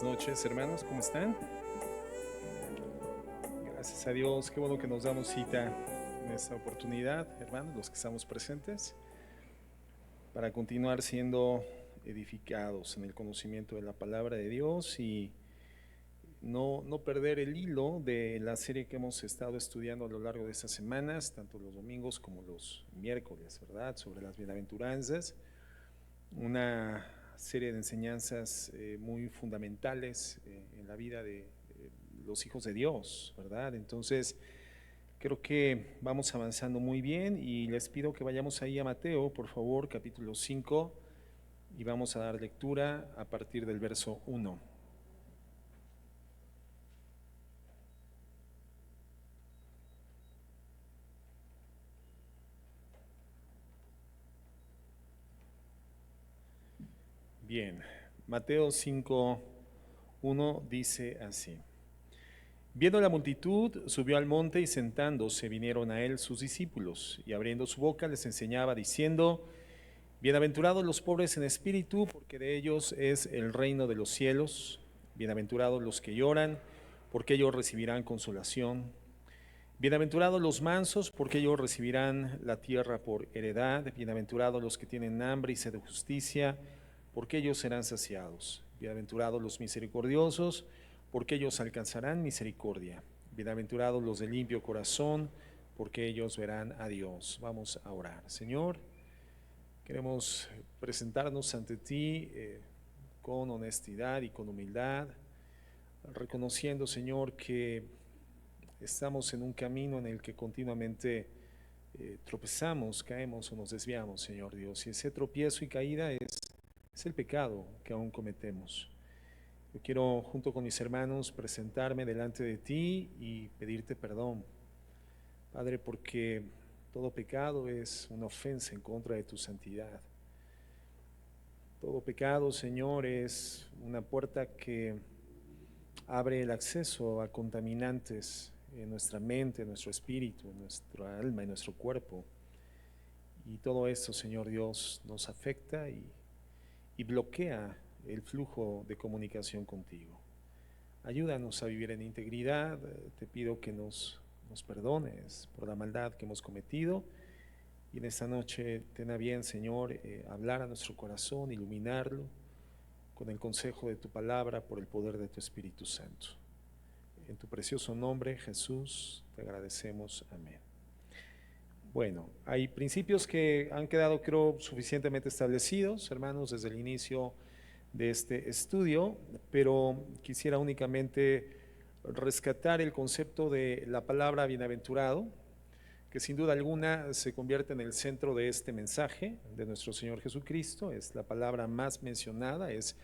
Buenas noches, hermanos, ¿cómo están? Gracias a Dios, qué bueno que nos damos cita en esta oportunidad, hermanos, los que estamos presentes, para continuar siendo edificados en el conocimiento de la palabra de Dios y no perder el hilo de la serie que hemos estado estudiando a lo largo de estas semanas, tanto los domingos como los miércoles, ¿verdad? Sobre las bienaventuranzas, una serie de enseñanzas muy fundamentales en la vida de los hijos de Dios, ¿verdad? Entonces, creo que vamos avanzando muy bien y les pido que vayamos ahí a Mateo, por favor, capítulo 5, y vamos a dar lectura a partir del verso 1. Bien, Mateo 5, 1 dice así. Viendo la multitud, subió al monte y sentándose vinieron a él sus discípulos, y abriendo su boca les enseñaba diciendo: Bienaventurados los pobres en espíritu, porque de ellos es el reino de los cielos. Bienaventurados los que lloran, porque ellos recibirán consolación. Bienaventurados los mansos, porque ellos recibirán la tierra por heredad. Bienaventurados los que tienen hambre y sed de justicia, porque ellos serán saciados. Bienaventurados los misericordiosos, porque ellos alcanzarán misericordia. Bienaventurados los de limpio corazón, porque ellos verán a Dios. Vamos a orar. Señor, queremos presentarnos ante ti con honestidad y con humildad, reconociendo, Señor, que estamos en un camino en el que continuamente tropezamos, caemos o nos desviamos, Señor Dios. Y ese tropiezo y caída es el pecado que aún cometemos. Yo quiero, junto con mis hermanos, presentarme delante de ti y pedirte perdón, Padre, porque todo pecado es una ofensa en contra de tu santidad. Todo pecado, Señor, es una puerta que abre el acceso a contaminantes en nuestra mente, en nuestro espíritu, en nuestra alma, en nuestro cuerpo. Y todo esto, Señor Dios, nos afecta y bloquea el flujo de comunicación contigo. Ayúdanos a vivir en integridad. Te pido que nos perdones por la maldad que hemos cometido. Y en esta noche ten a bien, Señor, hablar a nuestro corazón, iluminarlo con el consejo de tu palabra por el poder de tu Espíritu Santo. En tu precioso nombre, Jesús, te agradecemos. Amén. Bueno, hay principios que han quedado, creo, suficientemente establecidos, hermanos, desde el inicio de este estudio, pero quisiera únicamente rescatar el concepto de la palabra bienaventurado, que sin duda alguna se convierte en el centro de este mensaje de nuestro Señor Jesucristo. Es la palabra más mencionada, es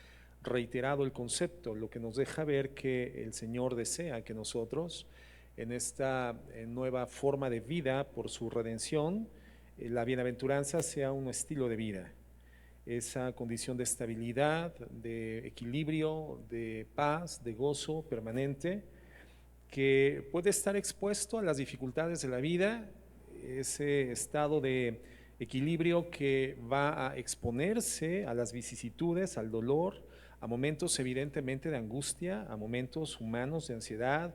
reiterado el concepto, lo que nos deja ver que el Señor desea que nosotros, en esta nueva forma de vida por su redención, la bienaventuranza sea un estilo de vida, esa condición de estabilidad, de equilibrio, de paz, de gozo permanente, que puede estar expuesto a las dificultades de la vida, ese estado de equilibrio que va a exponerse a las vicisitudes, al dolor, a momentos evidentemente de angustia, a momentos humanos de ansiedad,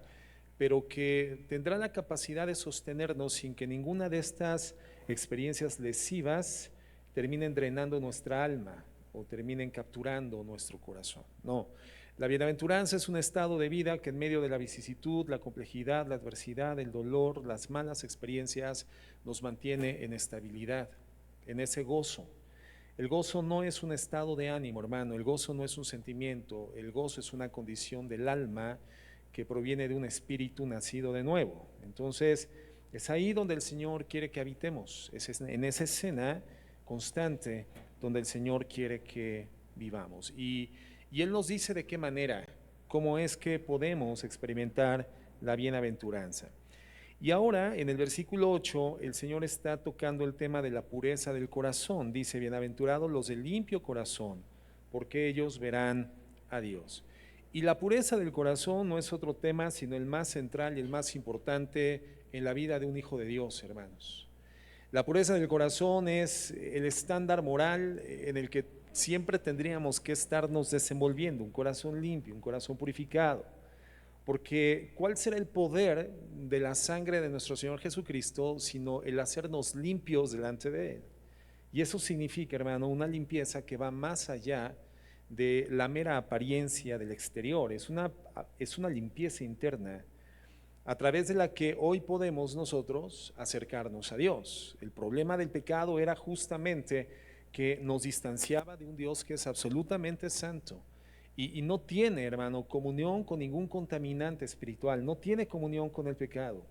pero que tendrá la capacidad de sostenernos sin que ninguna de estas experiencias lesivas terminen drenando nuestra alma o terminen capturando nuestro corazón. No, la bienaventuranza es un estado de vida que en medio de la vicisitud, la complejidad, la adversidad, el dolor, las malas experiencias, nos mantiene en estabilidad, en ese gozo. El gozo no es un estado de ánimo, hermano, el gozo no es un sentimiento, el gozo es una condición del alma que proviene de un espíritu nacido de nuevo. Entonces, es ahí donde el Señor quiere que habitemos, es en esa escena constante donde el Señor quiere que vivamos. Y Él nos dice de qué manera, cómo es que podemos experimentar la bienaventuranza. Y ahora, en el versículo 8, el Señor está tocando el tema de la pureza del corazón. Dice: bienaventurados los de limpio corazón, porque ellos verán a Dios. Y la pureza del corazón no es otro tema, sino el más central y el más importante en la vida de un hijo de Dios, hermanos. La pureza del corazón es el estándar moral en el que siempre tendríamos que estarnos desenvolviendo, un corazón limpio, un corazón purificado. Porque ¿cuál será el poder de la sangre de nuestro Señor Jesucristo sino el hacernos limpios delante de Él? Y eso significa, hermano, una limpieza que va más allá de la mera apariencia del exterior. Es una limpieza interna a través de la que hoy podemos nosotros acercarnos a Dios. El problema del pecado era justamente que nos distanciaba de un Dios que es absolutamente santo y no tiene, hermano, comunión con ningún contaminante espiritual, no tiene comunión con el pecado.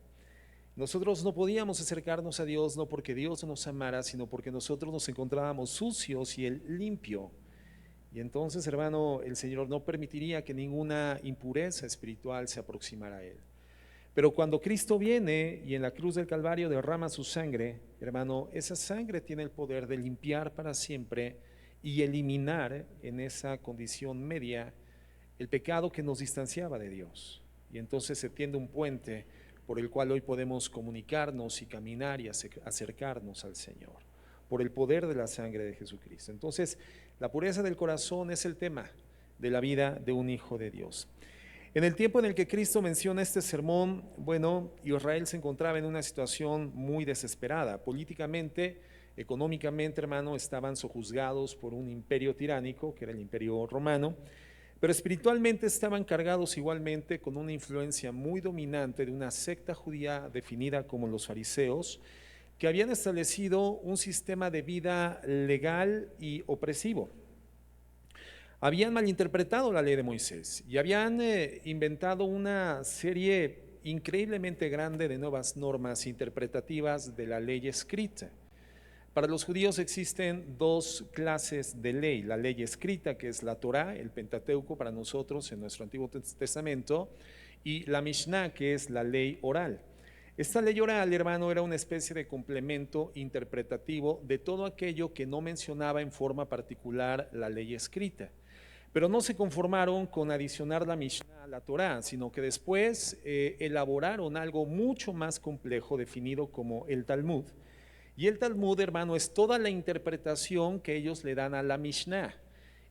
Nosotros no podíamos acercarnos a Dios no porque Dios nos amara, sino porque nosotros nos encontrábamos sucios y Él limpio. Y entonces, hermano, el Señor no permitiría que ninguna impureza espiritual se aproximara a Él. Pero cuando Cristo viene y en la cruz del Calvario derrama su sangre, hermano, esa sangre tiene el poder de limpiar para siempre y eliminar en esa condición media el pecado que nos distanciaba de Dios. Y entonces se tiende un puente por el cual hoy podemos comunicarnos y caminar y acercarnos al Señor, por el poder de la sangre de Jesucristo. Entonces, la pureza del corazón es el tema de la vida de un hijo de Dios. En el tiempo en el que Cristo menciona este sermón, bueno, Israel se encontraba en una situación muy desesperada. Políticamente, económicamente, hermano, estaban sojuzgados por un imperio tiránico, que era el imperio romano, pero espiritualmente estaban cargados igualmente con una influencia muy dominante de una secta judía definida como los fariseos, que habían establecido un sistema de vida legal y opresivo. Habían malinterpretado la ley de Moisés y habían inventado una serie increíblemente grande de nuevas normas interpretativas de la ley escrita. Para los judíos existen dos clases de ley: la ley escrita, que es la Torá, el Pentateuco para nosotros en nuestro Antiguo Testamento, y la Mishnah, que es la ley oral. Esta ley oral, hermano, era una especie de complemento interpretativo de todo aquello que no mencionaba en forma particular la ley escrita. Pero no se conformaron con adicionar la Mishnah a la Torá, sino que después elaboraron algo mucho más complejo definido como el Talmud. Y el Talmud, hermano, es toda la interpretación que ellos le dan a la Mishnah.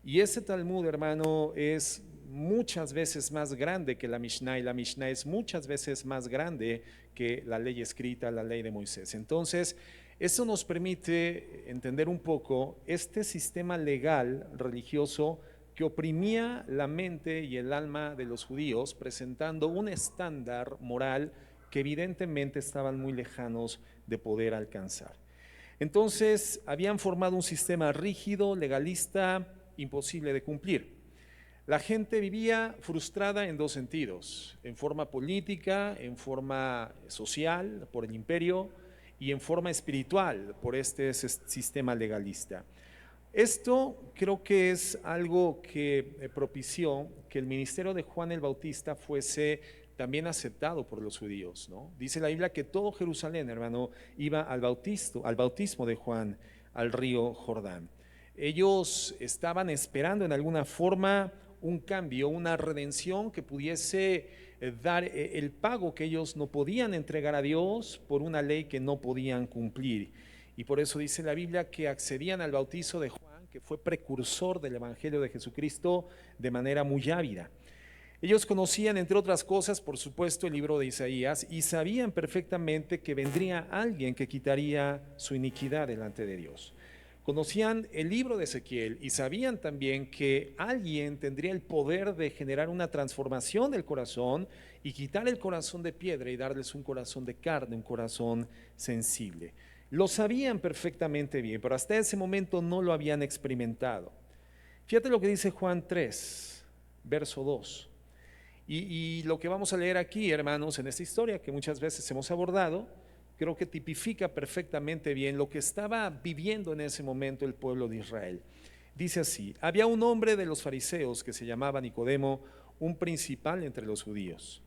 Y ese Talmud, hermano, es muchas veces más grande que la Mishnah, y la Mishnah es muchas veces más grande que la ley escrita, la ley de Moisés. Entonces, eso nos permite entender un poco este sistema legal religioso que oprimía la mente y el alma de los judíos, presentando un estándar moral que evidentemente estaban muy lejanos de poder alcanzar. Entonces, habían formado un sistema rígido, legalista, imposible de cumplir. La gente vivía frustrada en dos sentidos: en forma política, en forma social, por el imperio, y en forma espiritual, por este sistema legalista. Esto creo que es algo que propició que el ministerio de Juan el Bautista fuese también aceptado por los judíos, ¿no? Dice la Biblia que todo Jerusalén, hermano, iba al bautismo de Juan, al río Jordán. Ellos estaban esperando en alguna forma un cambio, una redención que pudiese dar el pago que ellos no podían entregar a Dios por una ley que no podían cumplir. Y por eso dice la Biblia que accedían al bautizo de Juan, que fue precursor del Evangelio de Jesucristo, de manera muy ávida. Ellos conocían, entre otras cosas, por supuesto, el libro de Isaías, y sabían perfectamente que vendría alguien que quitaría su iniquidad delante de Dios. Conocían el libro de Ezequiel y sabían también que alguien tendría el poder de generar una transformación del corazón y quitar el corazón de piedra y darles un corazón de carne, un corazón sensible. Lo sabían perfectamente bien, pero hasta ese momento no lo habían experimentado. Fíjate lo que dice Juan 3, verso 2. Y lo que vamos a leer aquí, hermanos, en esta historia que muchas veces hemos abordado, creo que tipifica perfectamente bien lo que estaba viviendo en ese momento el pueblo de Israel. Dice así: había un hombre de los fariseos que se llamaba Nicodemo, un principal entre los judíos.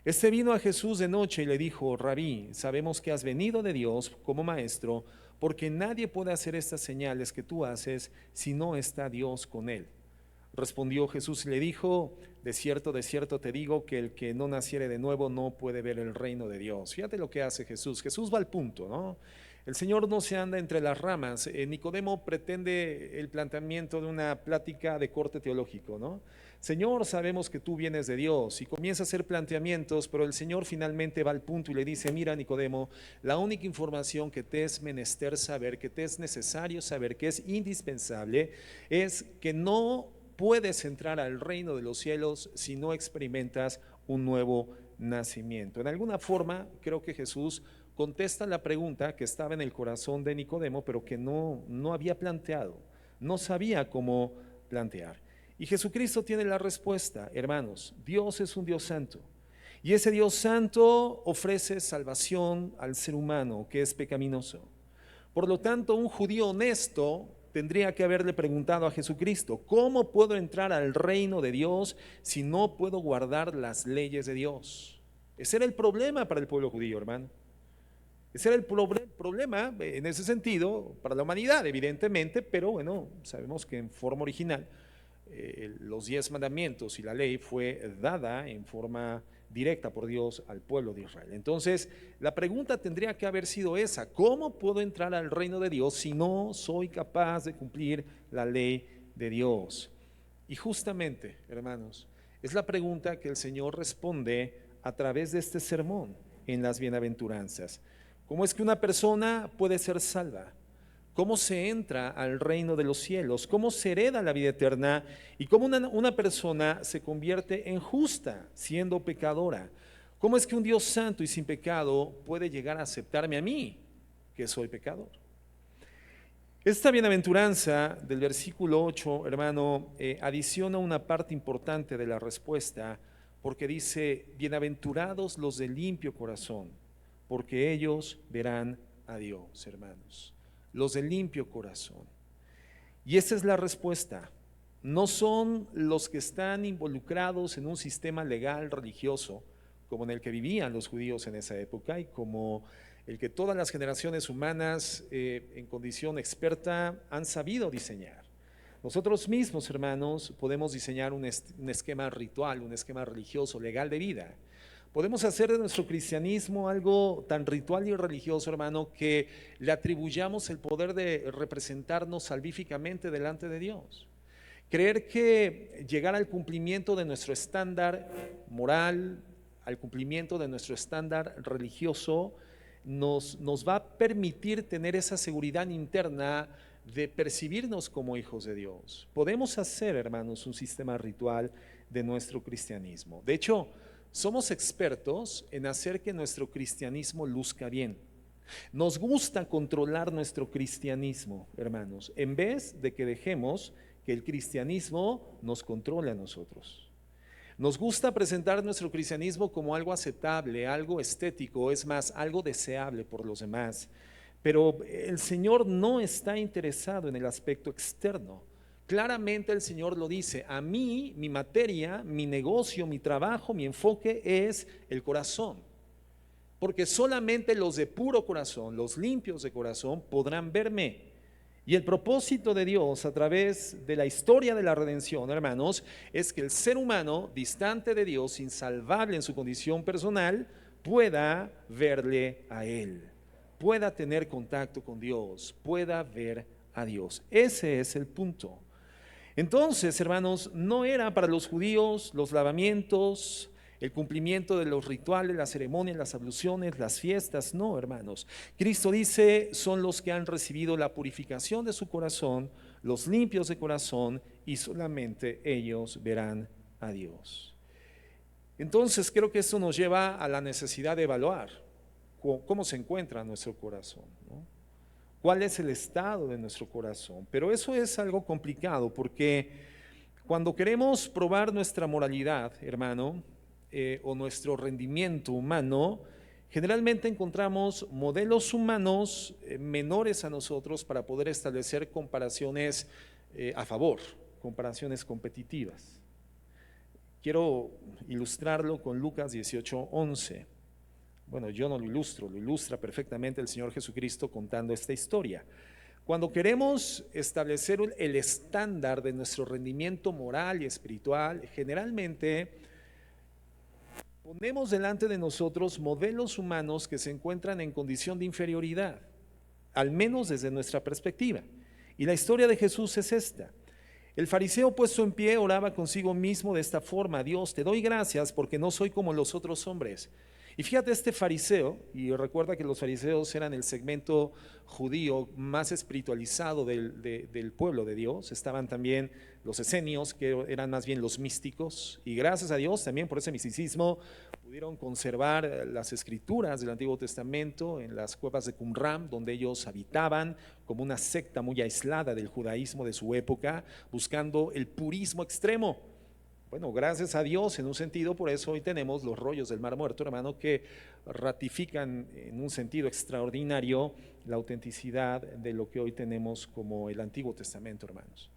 Este vino a Jesús de noche y le dijo: Rabí, sabemos que has venido de Dios como maestro, porque nadie puede hacer estas señales que tú haces si no está Dios con él. Respondió Jesús y le dijo: de cierto te digo que el que no naciere de nuevo no puede ver el reino de Dios. Fíjate lo que hace Jesús. Jesús va al punto, ¿no? El Señor no se anda entre las ramas. Nicodemo pretende el planteamiento de una plática de corte teológico, ¿no? Señor, sabemos que tú vienes de Dios, y comienza a hacer planteamientos, pero el Señor finalmente va al punto y le dice: mira, Nicodemo, la única información que te es menester saber, que te es necesario saber, que es indispensable, es que no puedes entrar al reino de los cielos si no experimentas un nuevo nacimiento. En alguna forma, creo que Jesús contesta la pregunta que estaba en el corazón de Nicodemo, pero que no había planteado, no sabía cómo plantear. Y Jesucristo tiene la respuesta. Hermanos, Dios es un Dios santo, y ese Dios santo ofrece salvación al ser humano que es pecaminoso. Por lo tanto, un judío honesto tendría que haberle preguntado a Jesucristo: ¿cómo puedo entrar al reino de Dios si no puedo guardar las leyes de Dios? Ese era el problema para el pueblo judío, hermano. Ese era el problema en ese sentido para la humanidad, evidentemente, pero bueno, sabemos que en forma original los 10 mandamientos y la ley fue dada en forma directa por Dios al pueblo de Israel. Entonces, la pregunta tendría que haber sido esa: ¿cómo puedo entrar al reino de Dios si no soy capaz de cumplir la ley de Dios? Y justamente, hermanos, es la pregunta que el Señor responde a través de este sermón en las bienaventuranzas. ¿Cómo es que una persona puede ser salva? ¿Cómo se entra al reino de los cielos? ¿Cómo se hereda la vida eterna? ¿Y cómo una persona se convierte en justa siendo pecadora? ¿Cómo es que un Dios santo y sin pecado puede llegar a aceptarme a mí, que soy pecador? Esta bienaventuranza del versículo 8, hermano, adiciona una parte importante de la respuesta, porque dice: bienaventurados los de limpio corazón, porque ellos verán a Dios, hermanos. Los de limpio corazón. Y esta es la respuesta. No son los que están involucrados en un sistema legal religioso como en el que vivían los judíos en esa época, y como el que todas las generaciones humanas en condición experta han sabido diseñar. Nosotros mismos, hermanos, podemos diseñar un esquema ritual, un esquema religioso, legal de vida. Podemos hacer de nuestro cristianismo algo tan ritual y religioso, hermano, que le atribuyamos el poder de representarnos salvíficamente delante de Dios. Creer que llegar al cumplimiento de nuestro estándar moral, al cumplimiento de nuestro estándar religioso, nos va a permitir tener esa seguridad interna de percibirnos como hijos de Dios. Podemos hacer, hermanos, un sistema ritual de nuestro cristianismo. De hecho, somos expertos en hacer que nuestro cristianismo luzca bien. Nos gusta controlar nuestro cristianismo, hermanos, en vez de que dejemos que el cristianismo nos controle a nosotros. Nos gusta presentar nuestro cristianismo como algo aceptable, algo estético, es más, algo deseable por los demás. Pero el Señor no está interesado en el aspecto externo. Claramente el Señor lo dice: a mí, mi materia, mi negocio, mi trabajo, mi enfoque es el corazón. Porque solamente los de puro corazón, los limpios de corazón, podrán verme. Y el propósito de Dios a través de la historia de la redención, hermanos, es que el ser humano, distante de Dios, insalvable en su condición personal, pueda verle a Él, pueda tener contacto con Dios, pueda ver a Dios. Ese es el punto. Entonces, hermanos, no era para los judíos los lavamientos, el cumplimiento de los rituales, las ceremonias, las abluciones, las fiestas. No, hermanos. Cristo dice: son los que han recibido la purificación de su corazón, los limpios de corazón, y solamente ellos verán a Dios. Entonces, creo que esto nos lleva a la necesidad de evaluar cómo se encuentra nuestro corazón, ¿no? ¿Cuál es el estado de nuestro corazón? Pero eso es algo complicado, porque cuando queremos probar nuestra moralidad, hermano, o nuestro rendimiento humano, generalmente encontramos modelos humanos menores a nosotros para poder establecer comparaciones a favor, comparaciones competitivas. Quiero ilustrarlo con Lucas 18:11. Bueno, yo no lo ilustro, lo ilustra perfectamente el Señor Jesucristo contando esta historia. Cuando queremos establecer el estándar de nuestro rendimiento moral y espiritual, generalmente ponemos delante de nosotros modelos humanos que se encuentran en condición de inferioridad. al menos desde nuestra perspectiva. Y la historia de Jesús es esta. El fariseo puesto en pie oraba consigo mismo de esta forma: Dios, te doy gracias porque no soy como los otros hombres. Y fíjate, este fariseo, y recuerda que los fariseos eran el segmento judío más espiritualizado del pueblo de Dios. Estaban también los esenios, que eran más bien los místicos, y gracias a Dios también por ese misticismo pudieron conservar las escrituras del Antiguo Testamento en las cuevas de Qumran, donde ellos habitaban como una secta muy aislada del judaísmo de su época, buscando el purismo extremo. Bueno, gracias a Dios, en un sentido, por eso hoy tenemos los rollos del Mar Muerto, hermano, que ratifican en un sentido extraordinario la autenticidad de lo que hoy tenemos como el Antiguo Testamento, hermanos.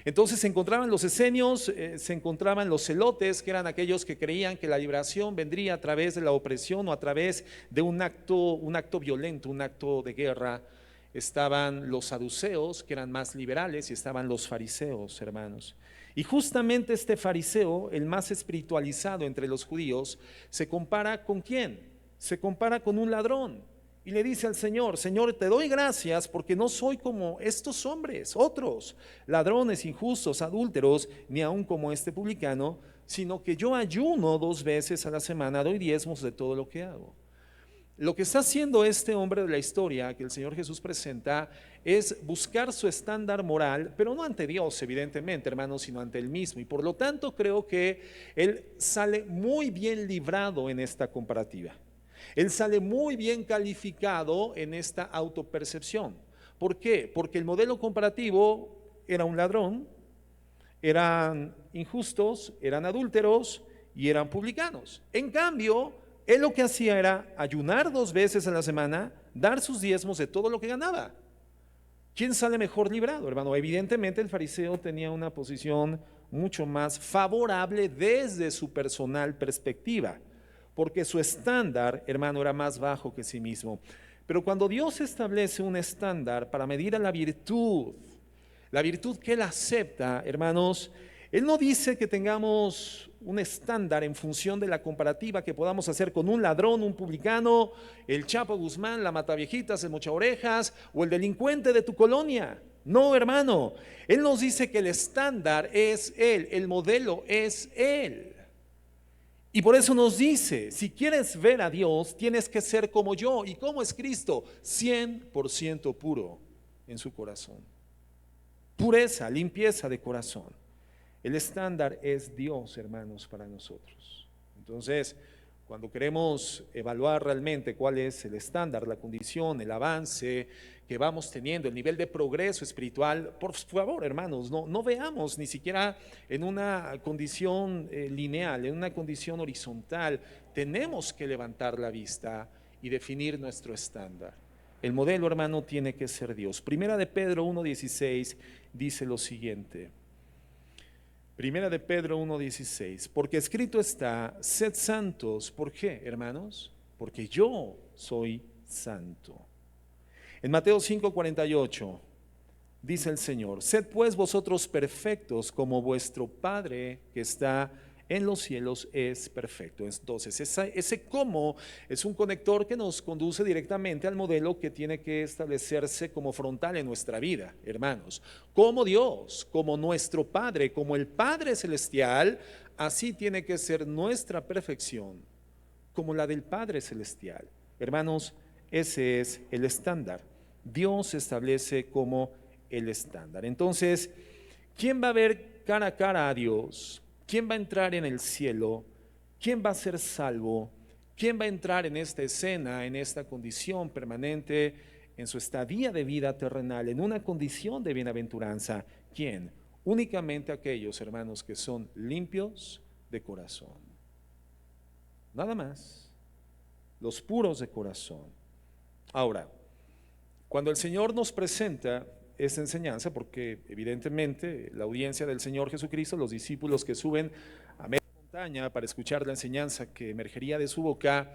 Entonces se encontraban los esenios, se encontraban los celotes, que eran aquellos que creían que la liberación vendría a través de la opresión o a través de un acto violento, un acto de guerra. Estaban los saduceos, que eran más liberales, y estaban los fariseos, hermanos. Y justamente este fariseo, el más espiritualizado entre los judíos, se compara ¿con quién? Se compara con un ladrón. Y le dice al Señor: Señor, te doy gracias porque no soy como estos hombres, otros, ladrones, injustos, adúlteros, ni aun como este publicano, sino que yo ayuno 2 veces a la semana, doy diezmos de todo lo que hago. Lo que está haciendo este hombre de la historia que el Señor Jesús presenta es buscar su estándar moral, pero no ante Dios, evidentemente, hermanos, sino ante él mismo. Y por lo tanto creo que él sale muy bien librado en esta comparativa. Él sale muy bien calificado en esta autopercepción. ¿Por qué? Porque el modelo comparativo era un ladrón, eran injustos, eran adúlteros y eran publicanos. En cambio, él lo que hacía era ayunar 2 veces a la semana, dar sus diezmos de todo lo que ganaba. ¿Quién sale mejor librado, hermano? Evidentemente el fariseo tenía una posición mucho más favorable desde su personal perspectiva, porque su estándar, hermano, era más bajo que sí mismo. Pero cuando Dios establece un estándar para medir a la virtud que Él acepta, hermanos, Él no dice que tengamos un estándar en función de la comparativa que podamos hacer con un ladrón, un publicano, el Chapo Guzmán, la Mataviejitas, el Mochaorejas o el delincuente de tu colonia. No, hermano, Él nos dice que el estándar es Él, el modelo es Él. Y por eso nos dice: si quieres ver a Dios, tienes que ser como yo. ¿Y cómo es Cristo? 100% puro en su corazón. Pureza, limpieza de corazón. El estándar es Dios, hermanos, para nosotros. Entonces, cuando queremos evaluar realmente cuál es el estándar, la condición, el avance que vamos teniendo, el nivel de progreso espiritual, por favor, hermanos, no veamos ni siquiera en una condición lineal, en una condición horizontal. Tenemos que levantar la vista y definir nuestro estándar. El modelo, hermano, tiene que ser Dios. Primera de Pedro 1:16 dice lo siguiente. Primera de Pedro 1:16, porque escrito está: sed santos. ¿Por qué, hermanos? Porque yo soy santo. En Mateo 5:48 dice el Señor: sed pues vosotros perfectos como vuestro Padre que está en los cielos es perfecto. Entonces ese cómo es un conector que nos conduce directamente al modelo que tiene que establecerse como frontal en nuestra vida, hermanos. Como Dios, como nuestro Padre, como el Padre celestial, así tiene que ser nuestra perfección, como la del Padre celestial. Hermanos, ese es el estándar. Dios establece como el estándar. Entonces, ¿quién va a ver cara a cara a Dios? ¿Quién va a entrar en el cielo? ¿Quién va a ser salvo? ¿Quién va a entrar en esta escena, en esta condición permanente, en su estadía de vida terrenal, en una condición de bienaventuranza? ¿Quién? Únicamente aquellos, hermanos, que son limpios de corazón. Nada más. Los puros de corazón. Ahora, cuando el Señor nos presenta esta enseñanza, porque evidentemente la audiencia del Señor Jesucristo, los discípulos que suben a media montaña para escuchar la enseñanza que emergería de su boca,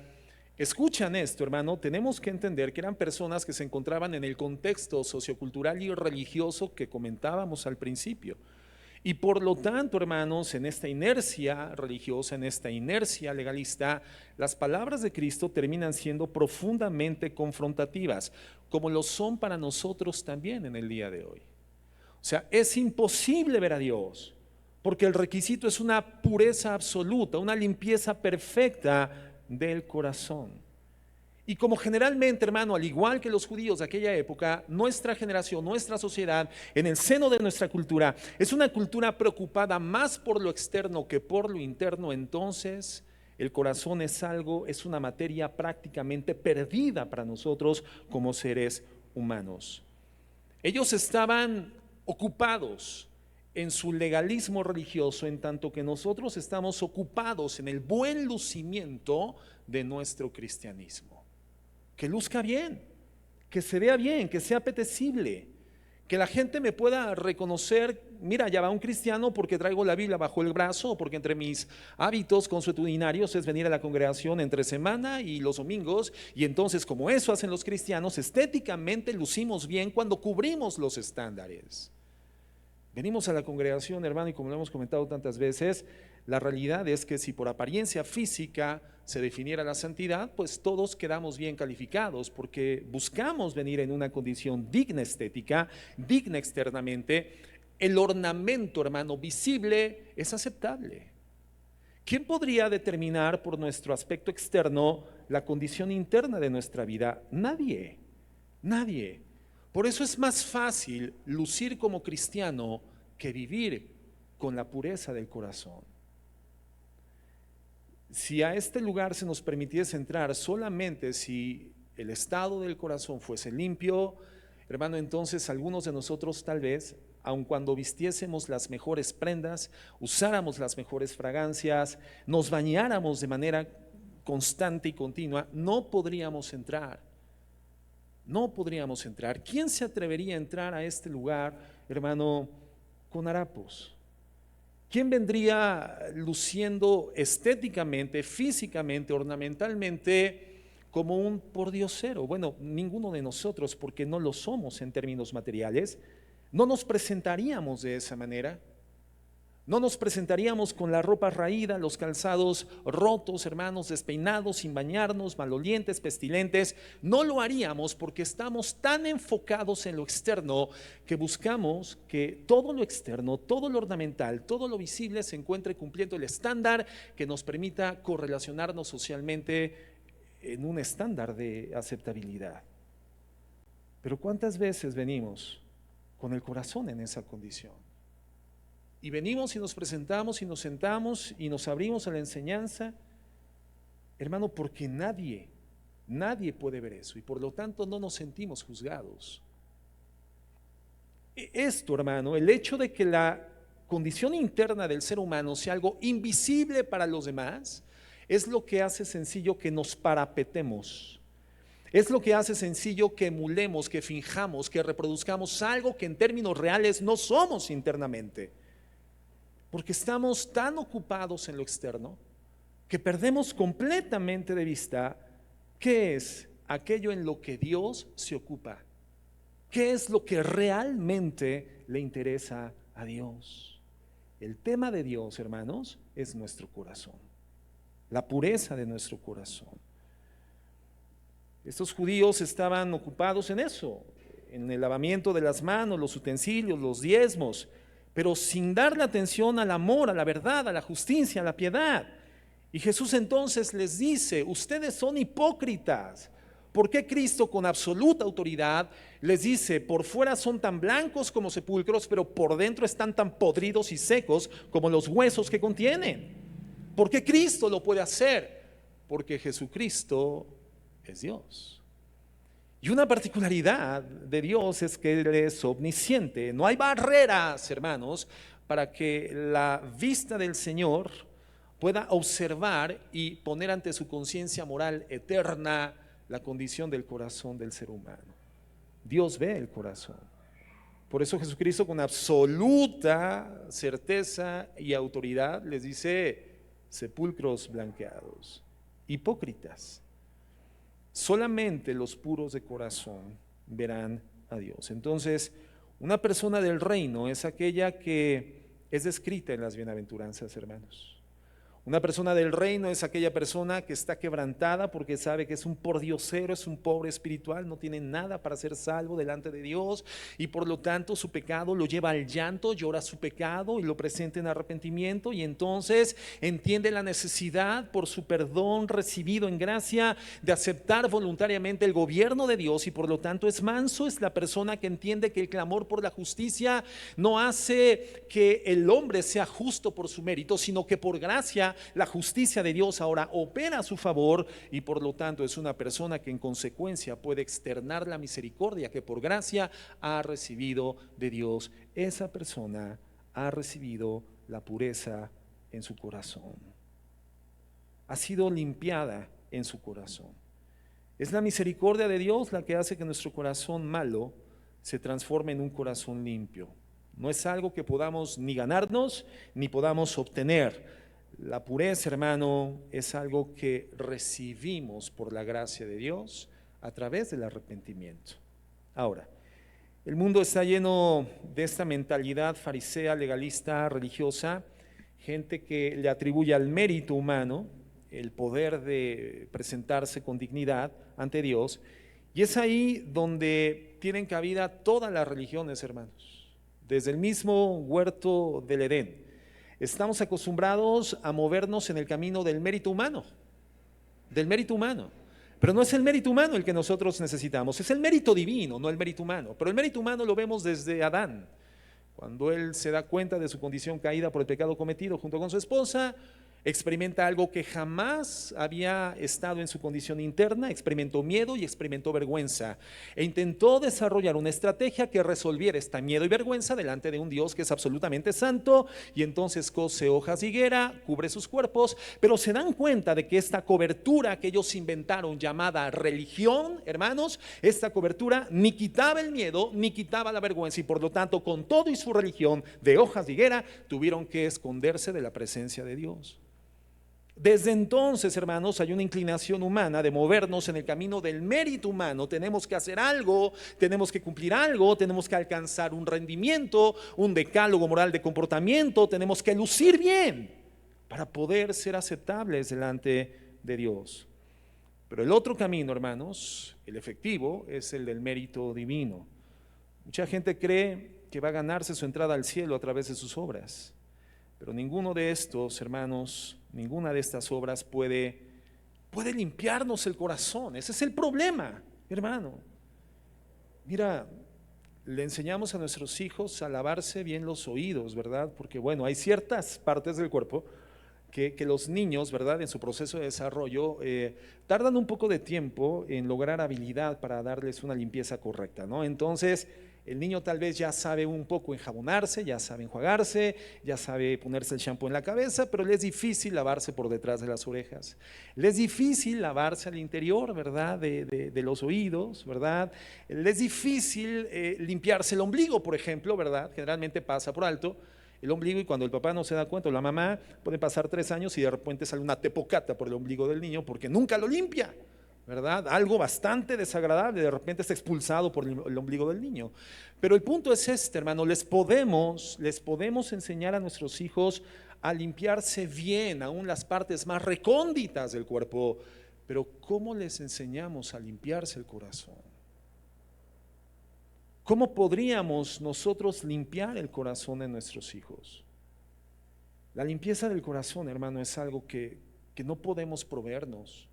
escuchan esto, hermano. Tenemos que entender que eran personas que se encontraban en el contexto sociocultural y religioso que comentábamos al principio. Y por lo tanto, hermanos, en esta inercia religiosa, en esta inercia legalista, las palabras de Cristo terminan siendo profundamente confrontativas, como lo son para nosotros también en el día de hoy. O sea, es imposible ver a Dios, porque el requisito es una pureza absoluta, una limpieza perfecta del corazón. Y como generalmente, hermano, al igual que los judíos de aquella época, nuestra generación, nuestra sociedad, en el seno de nuestra cultura, es una cultura preocupada más por lo externo que por lo interno. Entonces, el corazón es una materia prácticamente perdida para nosotros como seres humanos. Ellos estaban ocupados en su legalismo religioso, en tanto que nosotros estamos ocupados en el buen lucimiento de nuestro cristianismo. Que luzca bien, que se vea bien, que sea apetecible, que la gente me pueda reconocer, mira, ya va un cristiano porque traigo la Biblia bajo el brazo, o porque entre mis hábitos consuetudinarios es venir a la congregación entre semana y los domingos, y entonces como eso hacen los cristianos, estéticamente lucimos bien cuando cubrimos los estándares. Venimos a la congregación, hermano, y como lo hemos comentado tantas veces, la realidad es que si por apariencia física se definiera la santidad, pues todos quedamos bien calificados, porque buscamos venir en una condición digna estética, digna externamente. El ornamento, hermano, visible es aceptable. ¿Quién podría determinar por nuestro aspecto externo la condición interna de nuestra vida? Nadie, nadie. Por eso es más fácil lucir como cristiano que vivir con la pureza del corazón. Si a este lugar se nos permitiese entrar solamente si el estado del corazón fuese limpio, hermano, entonces algunos de nosotros tal vez, aun cuando vistiésemos las mejores prendas, usáramos las mejores fragancias, nos bañáramos de manera constante y continua, no podríamos entrar. No podríamos entrar. ¿Quién se atrevería a entrar a este lugar, hermano, con harapos? ¿Quién vendría luciendo estéticamente, físicamente, ornamentalmente como un pordiosero? Bueno, ninguno de nosotros, porque no lo somos en términos materiales, no nos presentaríamos de esa manera. No nos presentaríamos con la ropa raída, los calzados rotos, hermanos, despeinados, sin bañarnos, malolientes, pestilentes. No lo haríamos porque estamos tan enfocados en lo externo que buscamos que todo lo externo, todo lo ornamental, todo lo visible se encuentre cumpliendo el estándar que nos permita correlacionarnos socialmente en un estándar de aceptabilidad. Pero ¿cuántas veces venimos con el corazón en esa condición? Y venimos y nos presentamos y nos sentamos y nos abrimos a la enseñanza, hermano, porque nadie puede ver eso y por lo tanto no nos sentimos juzgados. Esto, hermano, el hecho de que la condición interna del ser humano sea algo invisible para los demás, es lo que hace sencillo que nos parapetemos. Es lo que hace sencillo que emulemos, que finjamos, que reproduzcamos algo que en términos reales no somos internamente. Porque estamos tan ocupados en lo externo que perdemos completamente de vista qué es aquello en lo que Dios se ocupa, qué es lo que realmente le interesa a Dios. El tema de Dios, hermanos, es nuestro corazón, la pureza de nuestro corazón. Estos judíos estaban ocupados en eso, en el lavamiento de las manos, los utensilios, los diezmos, pero sin darle atención al amor, a la verdad, a la justicia, a la piedad. Y Jesús entonces les dice: ustedes son hipócritas. ¿Por qué Cristo con absoluta autoridad les dice: por fuera son tan blancos como sepulcros, pero por dentro están tan podridos y secos como los huesos que contienen? ¿Por qué Cristo lo puede hacer? Porque Jesucristo es Dios. Y una particularidad de Dios es que Él es omnisciente. No hay barreras, hermanos, para que la vista del Señor pueda observar y poner ante su conciencia moral eterna la condición del corazón del ser humano. Dios ve el corazón. Por eso Jesucristo, con absoluta certeza y autoridad, les dice: sepulcros blanqueados, hipócritas. Solamente los puros de corazón verán a Dios. Entonces, una persona del reino es aquella que es descrita en las bienaventuranzas, hermanos. Una persona del reino es aquella persona que está quebrantada porque sabe que es un pordiosero, es un pobre espiritual, no tiene nada para ser salvo delante de Dios y por lo tanto su pecado lo lleva al llanto, llora su pecado y lo presenta en arrepentimiento y entonces entiende la necesidad por su perdón recibido en gracia de aceptar voluntariamente el gobierno de Dios y por lo tanto es manso, es la persona que entiende que el clamor por la justicia no hace que el hombre sea justo por su mérito, sino que por gracia la justicia de Dios ahora opera a su favor y por lo tanto es una persona que en consecuencia puede externar la misericordia que por gracia ha recibido de Dios. Esa persona ha recibido la pureza en su corazón, ha sido limpiada en su corazón. Es la misericordia de Dios la que hace que nuestro corazón malo se transforme en un corazón limpio. No es algo que podamos ni ganarnos ni podamos obtener. La pureza, hermano, es algo que recibimos por la gracia de Dios a través del arrepentimiento. Ahora, el mundo está lleno de esta mentalidad farisea, legalista, religiosa, gente que le atribuye al mérito humano el poder de presentarse con dignidad ante Dios, y es ahí donde tienen cabida todas las religiones, hermanos, desde el mismo huerto del Edén. Estamos acostumbrados a movernos en el camino del mérito humano, pero no es el mérito humano el que nosotros necesitamos, es el mérito divino, no el mérito humano. Pero el mérito humano lo vemos desde Adán, cuando él se da cuenta de su condición caída por el pecado cometido junto con su esposa. Experimenta algo que jamás había estado en su condición interna, experimentó miedo y experimentó vergüenza e intentó desarrollar una estrategia que resolviera este miedo y vergüenza delante de un Dios que es absolutamente santo, y entonces cose hojas de higuera, cubre sus cuerpos, pero se dan cuenta de que esta cobertura que ellos inventaron llamada religión, hermanos, esta cobertura ni quitaba el miedo ni quitaba la vergüenza, y por lo tanto con todo y su religión de hojas de higuera tuvieron que esconderse de la presencia de Dios. Desde entonces, hermanos, hay una inclinación humana de movernos en el camino del mérito humano. Tenemos que hacer algo, tenemos que cumplir algo, tenemos que alcanzar un rendimiento, un decálogo moral de comportamiento, tenemos que lucir bien para poder ser aceptables delante de Dios. Pero el otro camino, hermanos, el efectivo, es el del mérito divino. Mucha gente cree que va a ganarse su entrada al cielo a través de sus obras, pero ninguno de estos, hermanos, ninguna de estas obras puede limpiarnos el corazón. Ese es el problema, hermano. Mira, le enseñamos a nuestros hijos a lavarse bien los oídos, ¿verdad? Porque bueno, hay ciertas partes del cuerpo que los niños, ¿verdad?, en su proceso de desarrollo tardan un poco de tiempo en lograr habilidad para darles una limpieza correcta, ¿no? Entonces el niño tal vez ya sabe un poco enjabonarse, ya sabe enjuagarse, ya sabe ponerse el shampoo en la cabeza, pero le es difícil lavarse por detrás de las orejas. Le es difícil lavarse al interior, ¿verdad?, de los oídos, ¿verdad? Le es difícil limpiarse el ombligo, por ejemplo, ¿verdad? Generalmente pasa por alto el ombligo, y cuando el papá no se da cuenta, o la mamá, puede pasar 3 años y de repente sale una tepocata por el ombligo del niño porque nunca lo limpia, ¿verdad? Algo bastante desagradable, de repente está expulsado por el ombligo del niño. Pero el punto es este, hermano, les podemos enseñar a nuestros hijos a limpiarse bien, aún las partes más recónditas del cuerpo, pero ¿cómo les enseñamos a limpiarse el corazón? ¿Cómo podríamos nosotros limpiar el corazón de nuestros hijos? La limpieza del corazón, hermano, es algo que no podemos proveernos.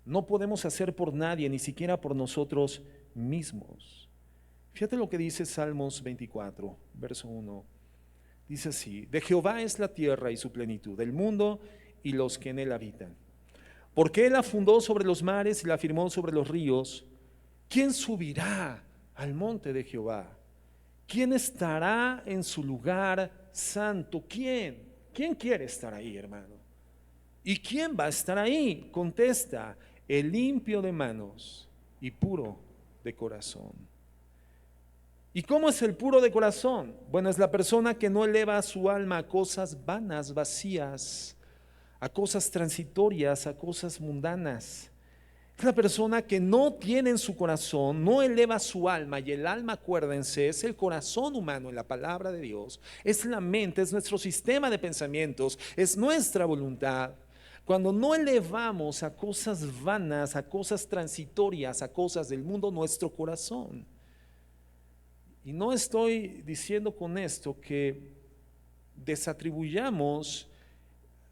No podemos hacer por nadie, ni siquiera por nosotros mismos. Fíjate lo que dice Salmos 24, verso 1. Dice así: de Jehová es la tierra y su plenitud, el mundo y los que en él habitan. Porque él la fundó sobre los mares y la firmó sobre los ríos. ¿Quién subirá al monte de Jehová? ¿Quién estará en su lugar santo? ¿Quién? ¿Quién quiere estar ahí, hermano? ¿Y quién va a estar ahí? Contesta: el limpio de manos y puro de corazón. ¿Y cómo es el puro de corazón? Bueno, es la persona que no eleva su alma a cosas vanas, vacías, a cosas transitorias, a cosas mundanas. La persona que no tiene en su corazón, no eleva su alma, y el alma, acuérdense, es el corazón humano en la palabra de Dios, es la mente, es nuestro sistema de pensamientos, es nuestra voluntad. Cuando no elevamos a cosas vanas, a cosas transitorias, a cosas del mundo, nuestro corazón. Y no estoy diciendo con esto que desatribuyamos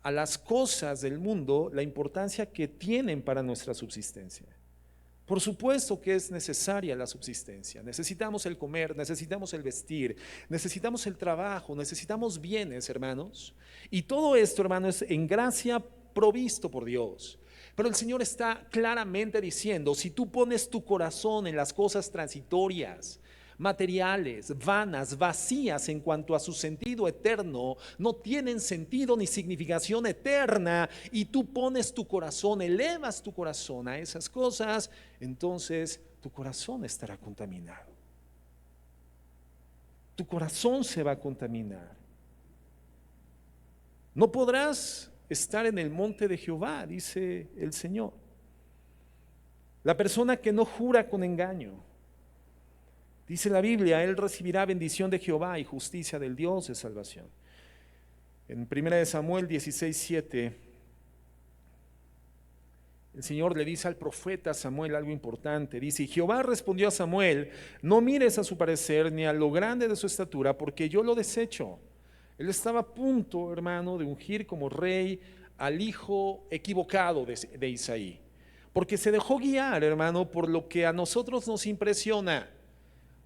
a las cosas del mundo la importancia que tienen para nuestra subsistencia. Por supuesto que es necesaria la subsistencia. Necesitamos el comer, necesitamos el vestir, necesitamos el trabajo, necesitamos bienes, hermanos. Y todo esto, hermanos, es en gracia provisto por Dios. Pero el Señor está claramente diciendo, si tú pones tu corazón en las cosas transitorias, materiales, vanas, vacías en cuanto a su sentido eterno, no tienen sentido ni significación eterna, y tú pones tu corazón, elevas tu corazón a esas cosas, entonces tu corazón estará contaminado. Tu corazón se va a contaminar. No podrás estar en el monte de Jehová, dice el Señor. La persona que no jura con engaño, dice la Biblia, él recibirá bendición de Jehová y justicia del Dios de salvación. En 1 Samuel 16:7, el Señor le dice al profeta Samuel algo importante. Dice, Jehová respondió a Samuel, no mires a su parecer ni a lo grande de su estatura, porque yo lo desecho. Él estaba a punto, hermano, de ungir como rey al hijo equivocado de Isaí, porque se dejó guiar, hermano, por lo que a nosotros nos impresiona.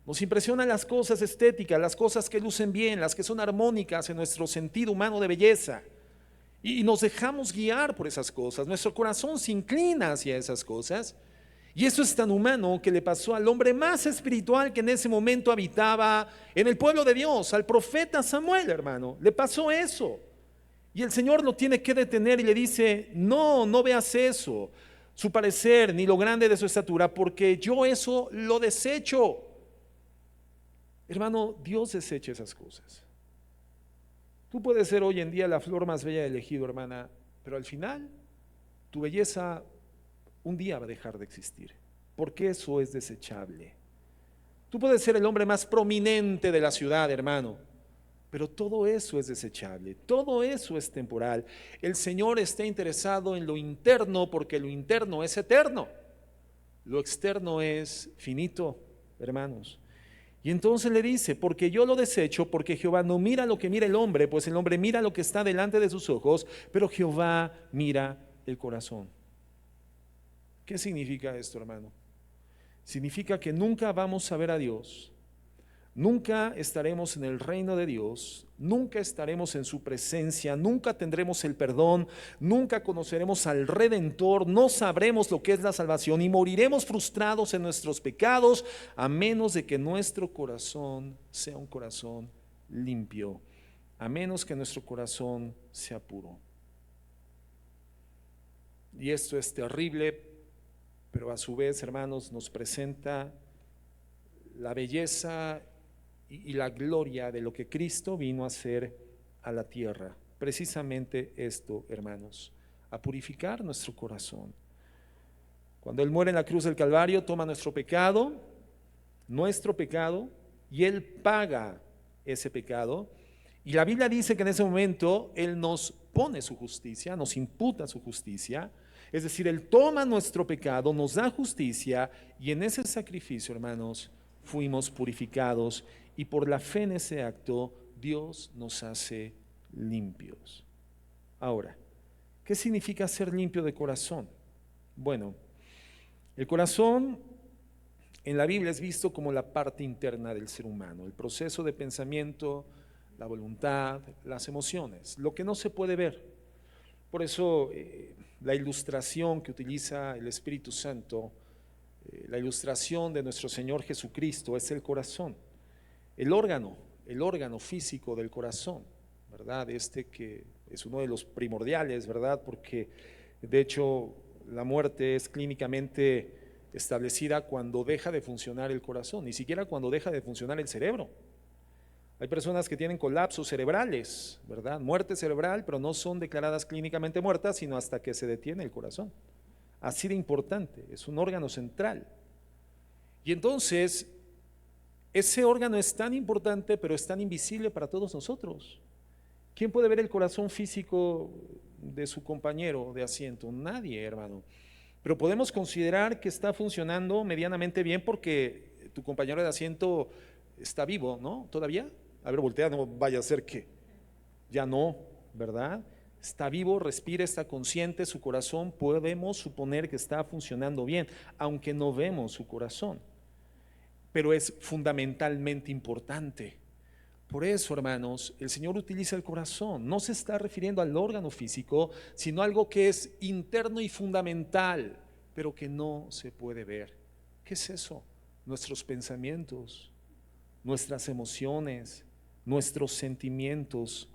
Nos impresionan las cosas estéticas, las cosas que lucen bien, las que son armónicas en nuestro sentido humano de belleza. Y nos dejamos guiar por esas cosas. Nuestro corazón se inclina hacia esas cosas. Y eso es tan humano que le pasó al hombre más espiritual que en ese momento habitaba en el pueblo de Dios, al profeta Samuel, hermano. Le pasó eso. Y el Señor lo tiene que detener y le dice, no, no veas eso, su parecer, ni lo grande de su estatura, porque yo eso lo desecho. Hermano, Dios desecha esas cosas. Tú puedes ser hoy en día la flor más bella del ejido, hermana, pero al final tu belleza un día va a dejar de existir, porque eso es desechable. Tú puedes ser el hombre más prominente de la ciudad, hermano, pero todo eso es desechable, todo eso es temporal. El Señor está interesado en lo interno, porque lo interno es eterno, lo externo es finito, hermanos. Y entonces le dice, porque yo lo desecho, porque Jehová no mira lo que mira el hombre, pues el hombre mira lo que está delante de sus ojos, pero Jehová mira el corazón. ¿Qué significa esto, hermano? Significa que nunca vamos a ver a Dios, nunca estaremos en el reino de Dios, nunca estaremos en su presencia, nunca tendremos el perdón, nunca conoceremos al Redentor, no sabremos lo que es la salvación y moriremos frustrados en nuestros pecados, a menos de que nuestro corazón sea un corazón limpio, a menos que nuestro corazón sea puro. Y esto es terrible, pero a su vez, hermanos, nos presenta la belleza y la gloria de lo que Cristo vino a hacer a la tierra. Precisamente esto, hermanos, a purificar nuestro corazón. Cuando Él muere en la cruz del Calvario, toma nuestro pecado, y Él paga ese pecado. Y la Biblia dice que en ese momento Él nos pone su justicia, nos imputa su justicia. Es decir, Él toma nuestro pecado, nos da justicia, y en ese sacrificio, hermanos, fuimos purificados, y por la fe en ese acto Dios nos hace limpios. Ahora, ¿qué significa ser limpio de corazón? Bueno, el corazón en la Biblia es visto como la parte interna del ser humano, el proceso de pensamiento, la voluntad, las emociones, lo que no se puede ver. Por eso la ilustración que utiliza el Espíritu Santo, la ilustración de nuestro Señor Jesucristo es el corazón. El órgano físico del corazón, ¿verdad? Que es uno de los primordiales, ¿verdad? Porque de hecho la muerte es clínicamente establecida cuando deja de funcionar el corazón, ni siquiera cuando deja de funcionar el cerebro. Hay personas que tienen colapsos cerebrales, ¿verdad? Muerte cerebral, pero no son declaradas clínicamente muertas, sino hasta que se detiene el corazón. Así de importante, es un órgano central. Y entonces, ese órgano es tan importante, pero es tan invisible para todos nosotros. ¿Quién puede ver el corazón físico de su compañero de asiento? Nadie, hermano. Pero podemos considerar que está funcionando medianamente bien porque tu compañero de asiento está vivo, ¿no? ¿Todavía? A ver, voltea, no vaya a ser que ya no, ¿verdad? Está vivo, respira, está consciente, su corazón podemos suponer que está funcionando bien, aunque no vemos su corazón. Pero es fundamentalmente importante. Por eso, hermanos, el Señor utiliza el corazón. No se está refiriendo al órgano físico, sino a algo que es interno y fundamental, pero que no se puede ver. ¿Qué es eso? Nuestros pensamientos, nuestras emociones, nuestros sentimientos,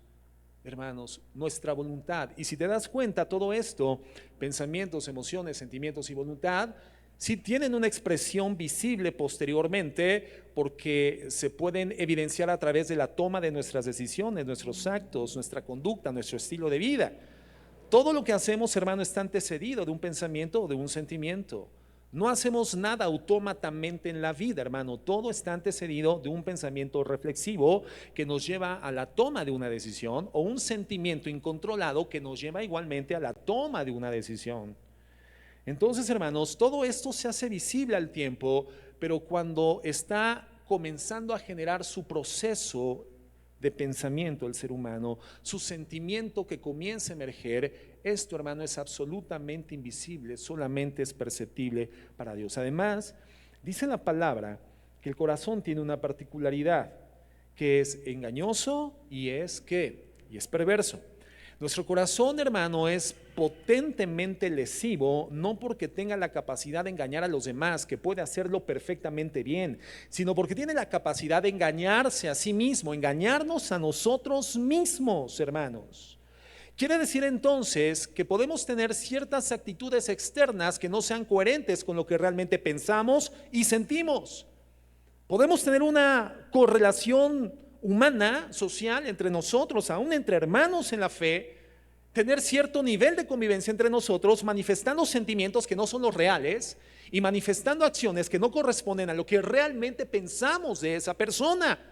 hermanos, nuestra voluntad. Y si te das cuenta, todo esto, pensamientos, emociones, sentimientos y voluntad, sí tienen una expresión visible posteriormente porque se pueden evidenciar a través de la toma de nuestras decisiones, nuestros actos, nuestra conducta, nuestro estilo de vida. Todo lo que hacemos, hermano, está antecedido de un pensamiento o de un sentimiento. No hacemos nada autómatamente en la vida, hermano. Todo está antecedido de un pensamiento reflexivo que nos lleva a la toma de una decisión o un sentimiento incontrolado que nos lleva igualmente a la toma de una decisión. Entonces, hermanos, todo esto se hace visible al tiempo, pero cuando está comenzando a generar su proceso de pensamiento el ser humano, su sentimiento que comienza a emerger, esto, hermano, es absolutamente invisible, solamente es perceptible para Dios. Además, dice la palabra que el corazón tiene una particularidad, que es engañoso y es perverso. Nuestro corazón, hermano, es potentemente lesivo, no porque tenga la capacidad de engañar a los demás, que puede hacerlo perfectamente bien, sino porque tiene la capacidad de engañarse a sí mismo, engañarnos a nosotros mismos, hermanos. Quiere decir entonces que podemos tener ciertas actitudes externas que no sean coherentes con lo que realmente pensamos y sentimos. Podemos tener una correlación humana, social, entre nosotros, aún entre hermanos en la fe, tener cierto nivel de convivencia entre nosotros, manifestando sentimientos que no son los reales y manifestando acciones que no corresponden a lo que realmente pensamos de esa persona.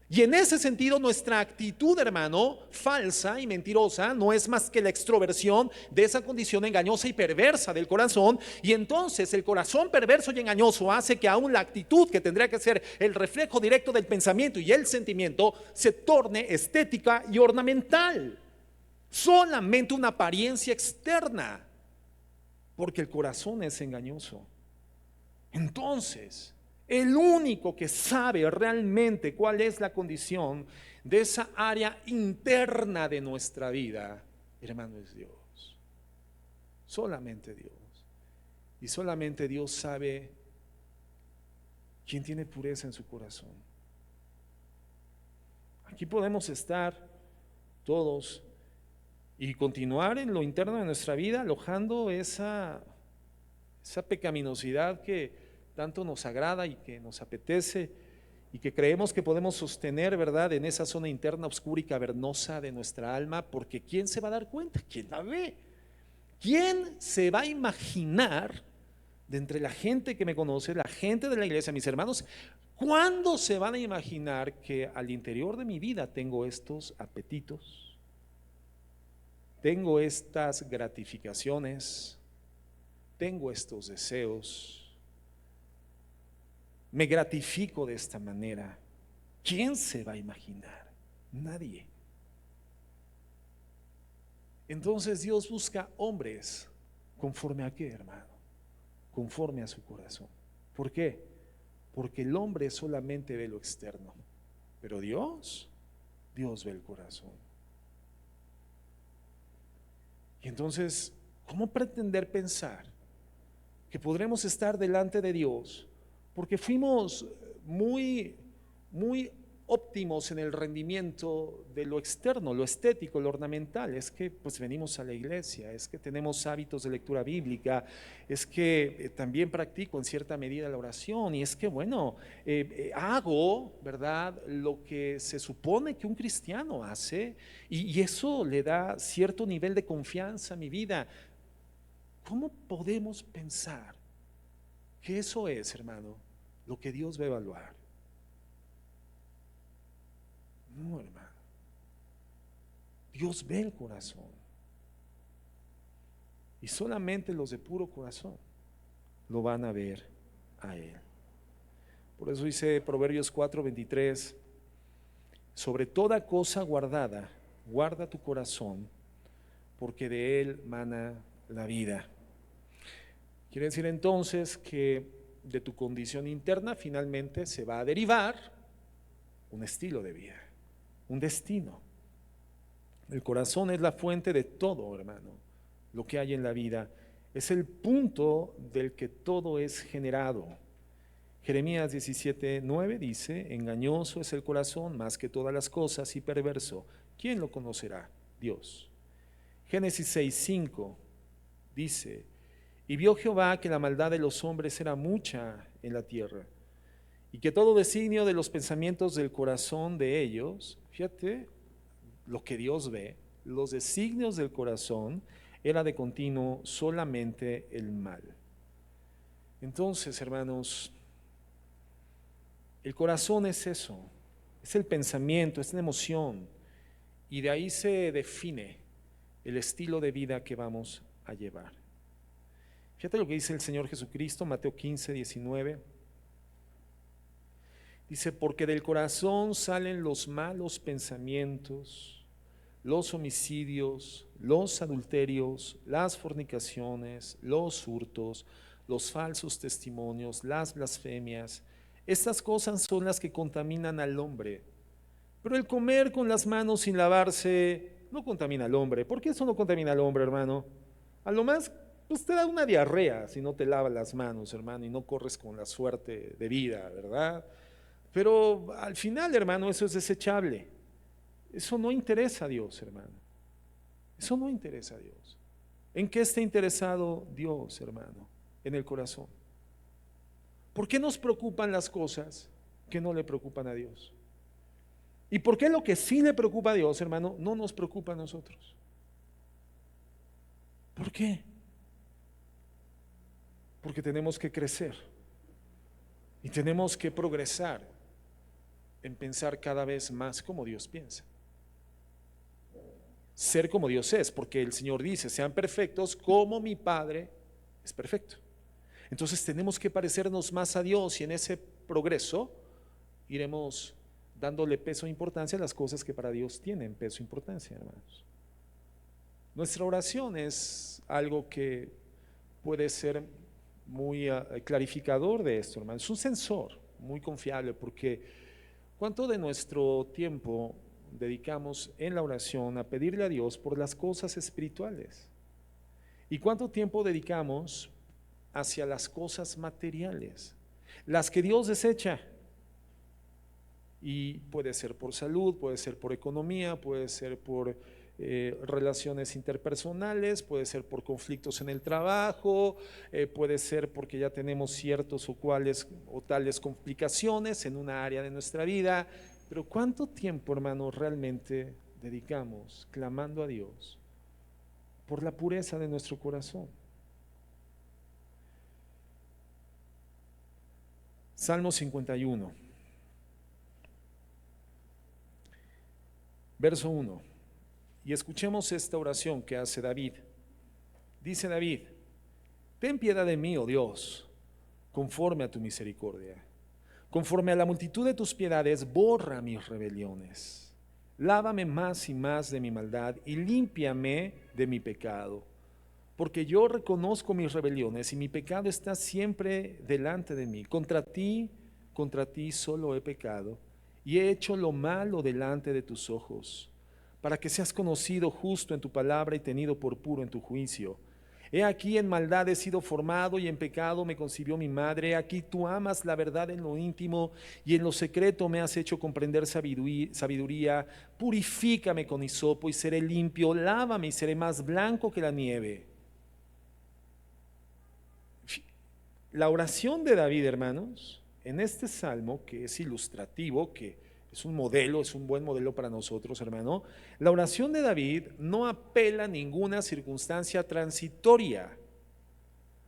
Y en ese sentido, nuestra actitud, hermano, falsa y mentirosa, no es más que la extroversión de esa condición engañosa y perversa del corazón. Y entonces el corazón perverso y engañoso hace que aún la actitud, que tendría que ser el reflejo directo del pensamiento y el sentimiento, se torne estética y ornamental. Solamente una apariencia externa, porque el corazón es engañoso. Entonces, el único que sabe realmente cuál es la condición de esa área interna de nuestra vida, hermano, es Dios. Solamente Dios. Y solamente Dios sabe quién tiene pureza en su corazón. Aquí podemos estar todos y continuar en lo interno de nuestra vida alojando esa pecaminosidad que tanto nos agrada y que nos apetece y que creemos que podemos sostener, ¿verdad?, en esa zona interna oscura y cavernosa de nuestra alma, porque ¿quién se va a dar cuenta? ¿Quién la ve? ¿Quién se va a imaginar de entre la gente que me conoce, la gente de la iglesia, mis hermanos, cuándo se van a imaginar que al interior de mi vida tengo estos apetitos, tengo estas gratificaciones, tengo estos deseos, me gratifico de esta manera? ¿Quién se va a imaginar? Nadie. Entonces Dios busca hombres conforme a qué, hermano, conforme a su corazón. ¿Por qué? Porque el hombre solamente ve lo externo, pero Dios ve el corazón. Y entonces, ¿cómo pretender pensar que podremos estar delante de Dios porque fuimos muy óptimos en el rendimiento de lo externo, lo estético, lo ornamental? Es que pues venimos a la iglesia, es que tenemos hábitos de lectura bíblica, es que también practico en cierta medida la oración, y es que bueno, hago, ¿verdad?, lo que se supone que un cristiano hace, y eso le da cierto nivel de confianza a mi vida. ¿Cómo podemos pensar que eso es, hermano, lo que Dios va a evaluar? No, hermano. Dios ve el corazón. Y solamente los de puro corazón lo van a ver a Él. Por eso dice Proverbios 4:23, sobre toda cosa guardada, guarda tu corazón, porque de él mana la vida. Quiere decir entonces que de tu condición interna finalmente se va a derivar un estilo de vida, un destino. El corazón es la fuente de todo, hermano, lo que hay en la vida. Es el punto del que todo es generado. Jeremías 17:9 dice, engañoso es el corazón más que todas las cosas y perverso. ¿Quién lo conocerá? Dios. Génesis 6:5 dice, y vio Jehová que la maldad de los hombres era mucha en la tierra, y que todo designio de los pensamientos del corazón de ellos, fíjate lo que Dios ve, los designios del corazón era de continuo solamente el mal. Entonces, hermanos, el corazón es eso, es el pensamiento, es la emoción, y de ahí se define el estilo de vida que vamos a llevar. Fíjate lo que dice el Señor Jesucristo, Mateo 15:19. Dice, porque del corazón salen los malos pensamientos, los homicidios, los adulterios, las fornicaciones, los hurtos, los falsos testimonios, las blasfemias. Estas cosas son las que contaminan al hombre. Pero el comer con las manos sin lavarse no contamina al hombre. ¿Por qué eso no contamina al hombre, hermano? A lo más, pues te da una diarrea si no te lavas las manos, hermano, y no corres con la suerte de vida, ¿verdad? Pero al final, hermano, eso es desechable. Eso no interesa a Dios, hermano. Eso no interesa a Dios. ¿En qué está interesado Dios, hermano? En el corazón. ¿Por qué nos preocupan las cosas que no le preocupan a Dios? ¿Y por qué lo que sí le preocupa a Dios, hermano, no nos preocupa a nosotros? ¿Por qué? Porque tenemos que crecer y tenemos que progresar en pensar cada vez más como Dios piensa. Ser como Dios es, porque el Señor dice, sean perfectos como mi Padre es perfecto. Entonces tenemos que parecernos más a Dios y en ese progreso iremos dándole peso e importancia a las cosas que para Dios tienen peso e importancia, hermanos. Nuestra oración es algo que puede ser muy clarificador de esto, hermanos. Es un sensor muy confiable porque ¿cuánto de nuestro tiempo dedicamos en la oración a pedirle a Dios por las cosas espirituales? ¿Y cuánto tiempo dedicamos hacia las cosas materiales? Las que Dios desecha. Y puede ser por salud, puede ser por economía, puede ser por relaciones interpersonales, puede ser por conflictos en el trabajo, puede ser porque ya tenemos ciertos o cuales o tales complicaciones en una área de nuestra vida. Pero ¿cuánto tiempo, hermano, realmente dedicamos clamando a Dios por la pureza de nuestro corazón? Salmo 51, verso 1. Y escuchemos esta oración que hace David. Dice David, ten piedad de mí, oh Dios, conforme a tu misericordia. Conforme a la multitud de tus piedades, borra mis rebeliones. Lávame más y más de mi maldad y límpiame de mi pecado. Porque yo reconozco mis rebeliones y mi pecado está siempre delante de mí. Contra ti solo he pecado y he hecho lo malo delante de tus ojos, para que seas conocido justo en tu palabra y tenido por puro en tu juicio. He aquí en maldad he sido formado y en pecado me concibió mi madre. He aquí tú amas la verdad en lo íntimo y en lo secreto me has hecho comprender sabiduría. Purifícame con hisopo y seré limpio. Lávame y seré más blanco que la nieve. La oración de David, hermanos, en este salmo que es ilustrativo, que es un modelo, es un buen modelo para nosotros, hermano. La oración de David no apela a ninguna circunstancia transitoria.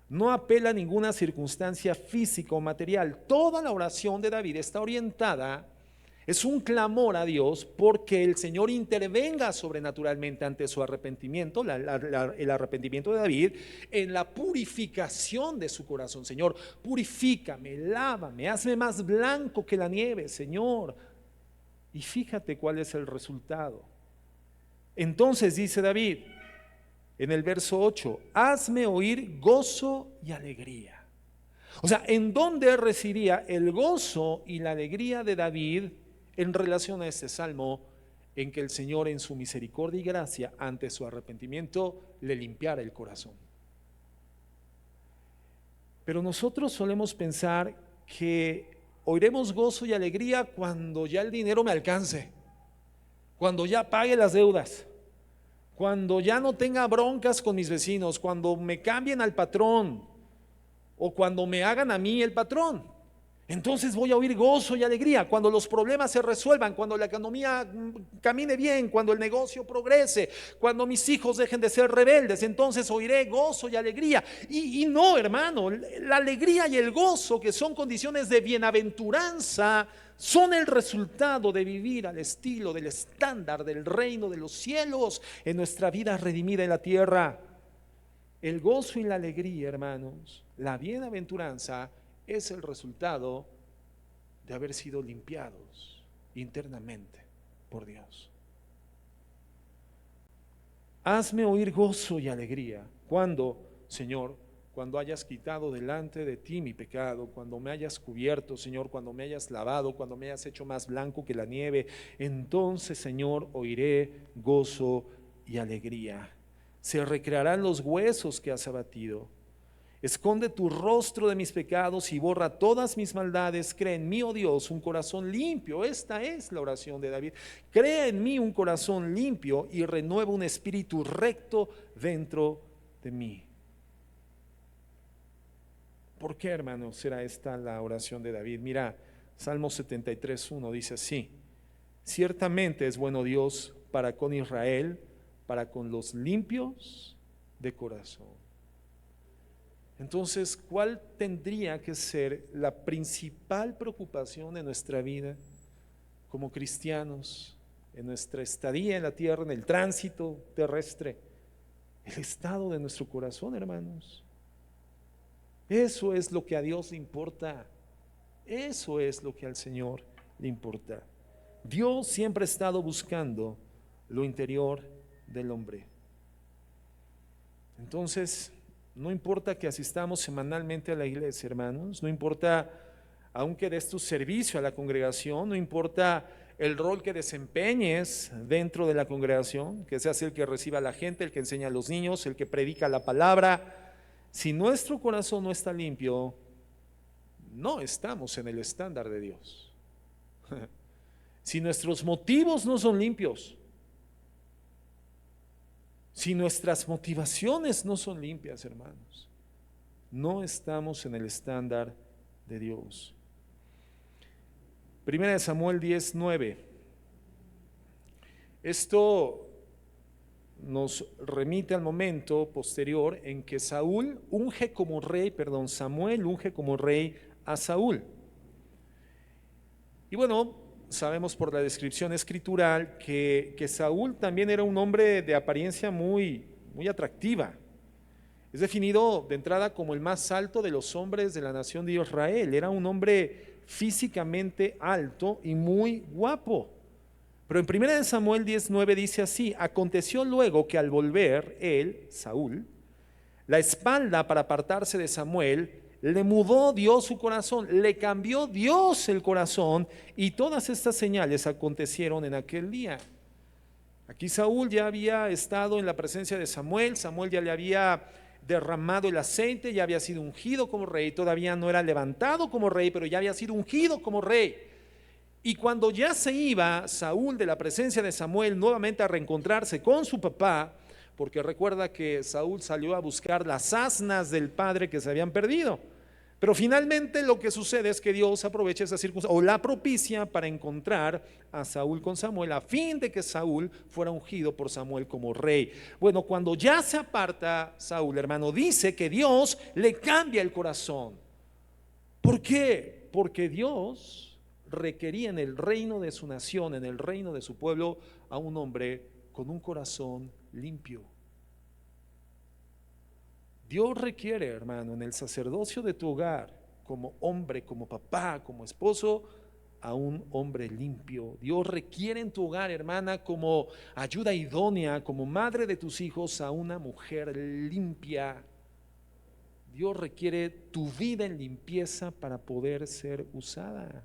No apela a ninguna circunstancia física o material. Toda la oración de David está orientada, es un clamor a Dios porque el Señor intervenga sobrenaturalmente ante su arrepentimiento, el arrepentimiento de David, en la purificación de su corazón. Señor, purifícame, lávame, hazme más blanco que la nieve, Señor. Y fíjate cuál es el resultado. Entonces dice David en el verso 8, hazme oír gozo y alegría. O sea, ¿en dónde residía el gozo y la alegría de David en relación a este salmo? En que el Señor, en su misericordia y gracia, ante su arrepentimiento, le limpiara el corazón. Pero nosotros solemos pensar que oiremos gozo y alegría cuando ya el dinero me alcance, cuando ya pague las deudas, cuando ya no tenga broncas con mis vecinos, cuando me cambien al patrón o cuando me hagan a mí el patrón. Entonces voy a oír gozo y alegría cuando los problemas se resuelvan, cuando la economía camine bien, cuando el negocio progrese, cuando mis hijos dejen de ser rebeldes. Entonces oiré gozo y alegría. Y no, hermano, la alegría y el gozo, que son condiciones de bienaventuranza, son el resultado de vivir al estilo del estándar del reino de los cielos en nuestra vida redimida en la tierra. El gozo y la alegría, hermanos, la bienaventuranza, es el resultado de haber sido limpiados internamente por Dios. Hazme oír gozo y alegría. ¿Cuándo, Señor? Cuando hayas quitado delante de ti mi pecado, cuando me hayas cubierto, Señor, cuando me hayas lavado, cuando me hayas hecho más blanco que la nieve. Entonces, Señor, oiré gozo y alegría. Se recrearán los huesos que has abatido. Esconde tu rostro de mis pecados y borra todas mis maldades. Crea en mí, oh Dios, un corazón limpio. Esta es la oración de David. Crea en mí un corazón limpio y renueva un espíritu recto dentro de mí. ¿Por qué, hermano, será esta la oración de David? Mira, Salmo 73:1 dice así: ciertamente es bueno Dios para con Israel, para con los limpios de corazón. Entonces, ¿cuál tendría que ser la principal preocupación de nuestra vida como cristianos, en nuestra estadía en la tierra, en el tránsito terrestre? El estado de nuestro corazón, hermanos. Eso es lo que a Dios le importa. Eso es lo que al Señor le importa. Dios siempre ha estado buscando lo interior del hombre. Entonces, no importa que asistamos semanalmente a la iglesia, hermanos, no importa aunque des tu servicio a la congregación, no importa el rol que desempeñes dentro de la congregación, que seas el que reciba a la gente, el que enseña a los niños, el que predica la palabra. Si nuestro corazón no está limpio, no estamos en el estándar de Dios. Si nuestros motivos no son limpios, si nuestras motivaciones no son limpias, hermanos, no estamos en el estándar de Dios. Primera de Samuel 10:9. Esto nos remite al momento posterior en que Samuel unge como rey a Saúl. Y bueno, sabemos por la descripción escritural que Saúl también era un hombre de apariencia muy atractiva. Es definido de entrada como el más alto de los hombres de la nación de Israel. Era un hombre físicamente alto y muy guapo. Pero en 1 Samuel 10:9 dice así: aconteció luego que al volver él, Saúl, la espalda para apartarse de Samuel, le mudó Dios su corazón, le cambió Dios el corazón, y todas estas señales acontecieron en aquel día. Aquí Saúl ya había estado en la presencia de Samuel, Samuel ya le había derramado el aceite, ya había sido ungido como rey, todavía no era levantado como rey, pero ya había sido ungido como rey. Y cuando ya se iba Saúl de la presencia de Samuel nuevamente a reencontrarse con su papá, porque recuerda que Saúl salió a buscar las asnas del padre que se habían perdido. Pero finalmente lo que sucede es que Dios aprovecha esa circunstancia o la propicia para encontrar a Saúl con Samuel a fin de que Saúl fuera ungido por Samuel como rey. Bueno, cuando ya se aparta Saúl, hermano, dice que Dios le cambia el corazón. ¿Por qué? Porque Dios requería en el reino de su nación, en el reino de su pueblo, a un hombre con un corazón limpio. Dios requiere, hermano, en el sacerdocio de tu hogar, como hombre, como papá, como esposo, a un hombre limpio. Dios requiere en tu hogar, hermana, como ayuda idónea, como madre de tus hijos, a una mujer limpia. Dios requiere tu vida en limpieza para poder ser usada.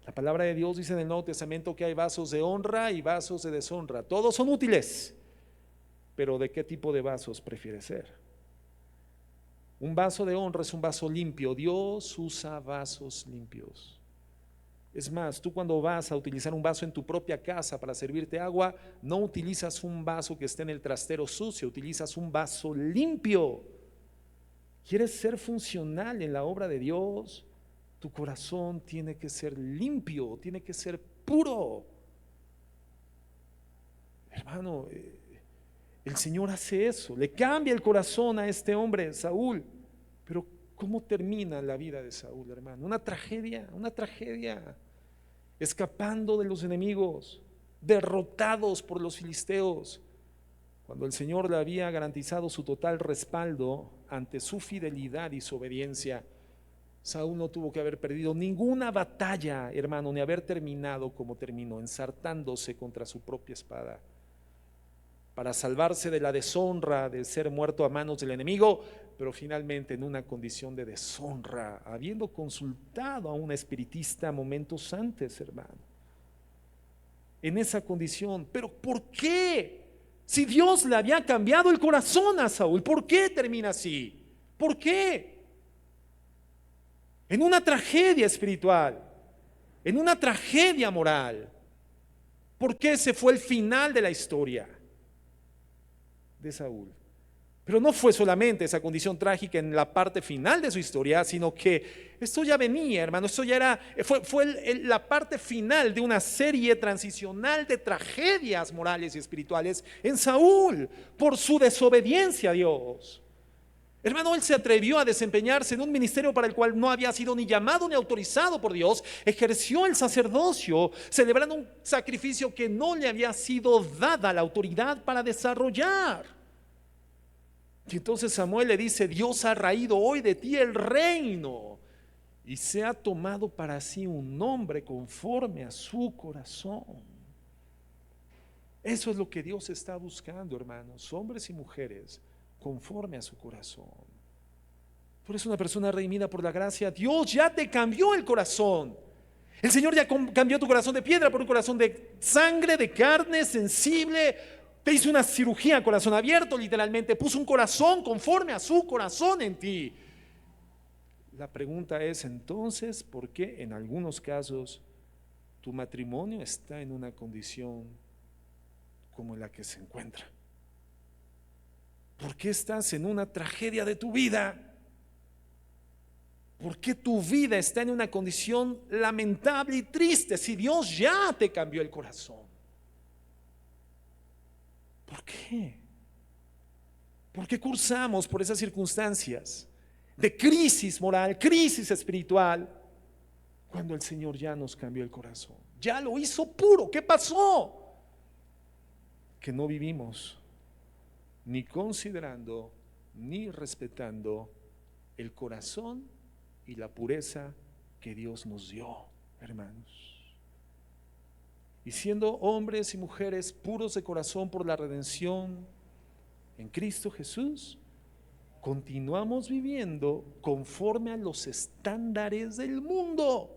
La palabra de Dios dice en el Nuevo Testamento que hay vasos de honra y vasos de deshonra. Todos son útiles, pero ¿de qué tipo de vasos prefieres ser? Un vaso de honra es un vaso limpio. Dios usa vasos limpios. Es más, tú cuando vas a utilizar un vaso en tu propia casa para servirte agua, no utilizas un vaso que esté en el trastero sucio, utilizas un vaso limpio. ¿Quieres ser funcional en la obra de Dios? Tu corazón tiene que ser limpio, tiene que ser puro. Hermano, el Señor hace eso, le cambia el corazón a este hombre, Saúl. Pero ¿cómo termina la vida de Saúl, hermano? Una tragedia. Escapando de los enemigos, derrotados por los filisteos. Cuando el Señor le había garantizado su total respaldo ante su fidelidad y su obediencia, Saúl no tuvo que haber perdido ninguna batalla, hermano, ni haber terminado como terminó, ensartándose contra su propia espada. Para salvarse de la deshonra de ser muerto a manos del enemigo, pero finalmente en una condición de deshonra, habiendo consultado a un espiritista momentos antes, hermano. En esa condición, pero ¿por qué? Si Dios le había cambiado el corazón a Saúl, ¿por qué termina así? ¿Por qué? En una tragedia espiritual, en una tragedia moral. ¿Por qué ese fue el final de la historia de Saúl? Pero no fue solamente esa condición trágica en la parte final de su historia, sino que esto ya venía, hermano, esto ya fue la parte final de una serie transicional de tragedias morales y espirituales en Saúl por su desobediencia a Dios. Hermano, él se atrevió a desempeñarse en un ministerio para el cual no había sido ni llamado ni autorizado por Dios, ejerció el sacerdocio, celebrando un sacrificio que no le había sido dada la autoridad para desarrollar. Y entonces Samuel le dice: Dios ha raído hoy de ti el reino y se ha tomado para sí un hombre conforme a su corazón. Eso es lo que Dios está buscando, hermanos, hombres y mujeres conforme a su corazón. Tú eres una persona redimida por la gracia. Dios ya te cambió el corazón. El Señor ya cambió tu corazón de piedra por un corazón de sangre, de carne, sensible. Te hizo una cirugía a corazón abierto, literalmente. Puso un corazón conforme a su corazón en ti. La pregunta es entonces, ¿por qué en algunos casos tu matrimonio está en una condición como la que se encuentra? ¿Por qué estás en una tragedia de tu vida? ¿Por qué tu vida está en una condición lamentable y triste si Dios ya te cambió el corazón? ¿Por qué? ¿Por qué cursamos por esas circunstancias de crisis moral, crisis espiritual, cuando el Señor ya nos cambió el corazón? Ya lo hizo puro. ¿Qué pasó? Que no vivimos ni considerando ni respetando el corazón y la pureza que Dios nos dio, hermanos. Y siendo hombres y mujeres puros de corazón por la redención en Cristo Jesús, continuamos viviendo conforme a los estándares del mundo.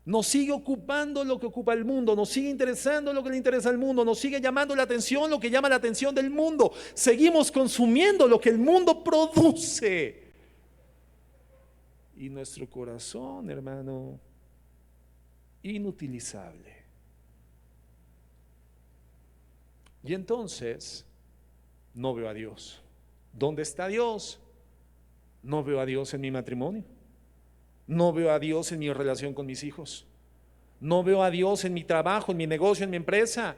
Nos sigue ocupando lo que ocupa el mundo, nos sigue interesando lo que le interesa al mundo, nos sigue llamando la atención lo que llama la atención del mundo. Seguimos consumiendo lo que el mundo produce. Y nuestro corazón, hermano, inutilizable. Y entonces no veo a Dios. ¿Dónde está Dios? No veo a Dios en mi matrimonio. No veo a Dios en mi relación con mis hijos. No veo a Dios en mi trabajo, en mi negocio, en mi empresa.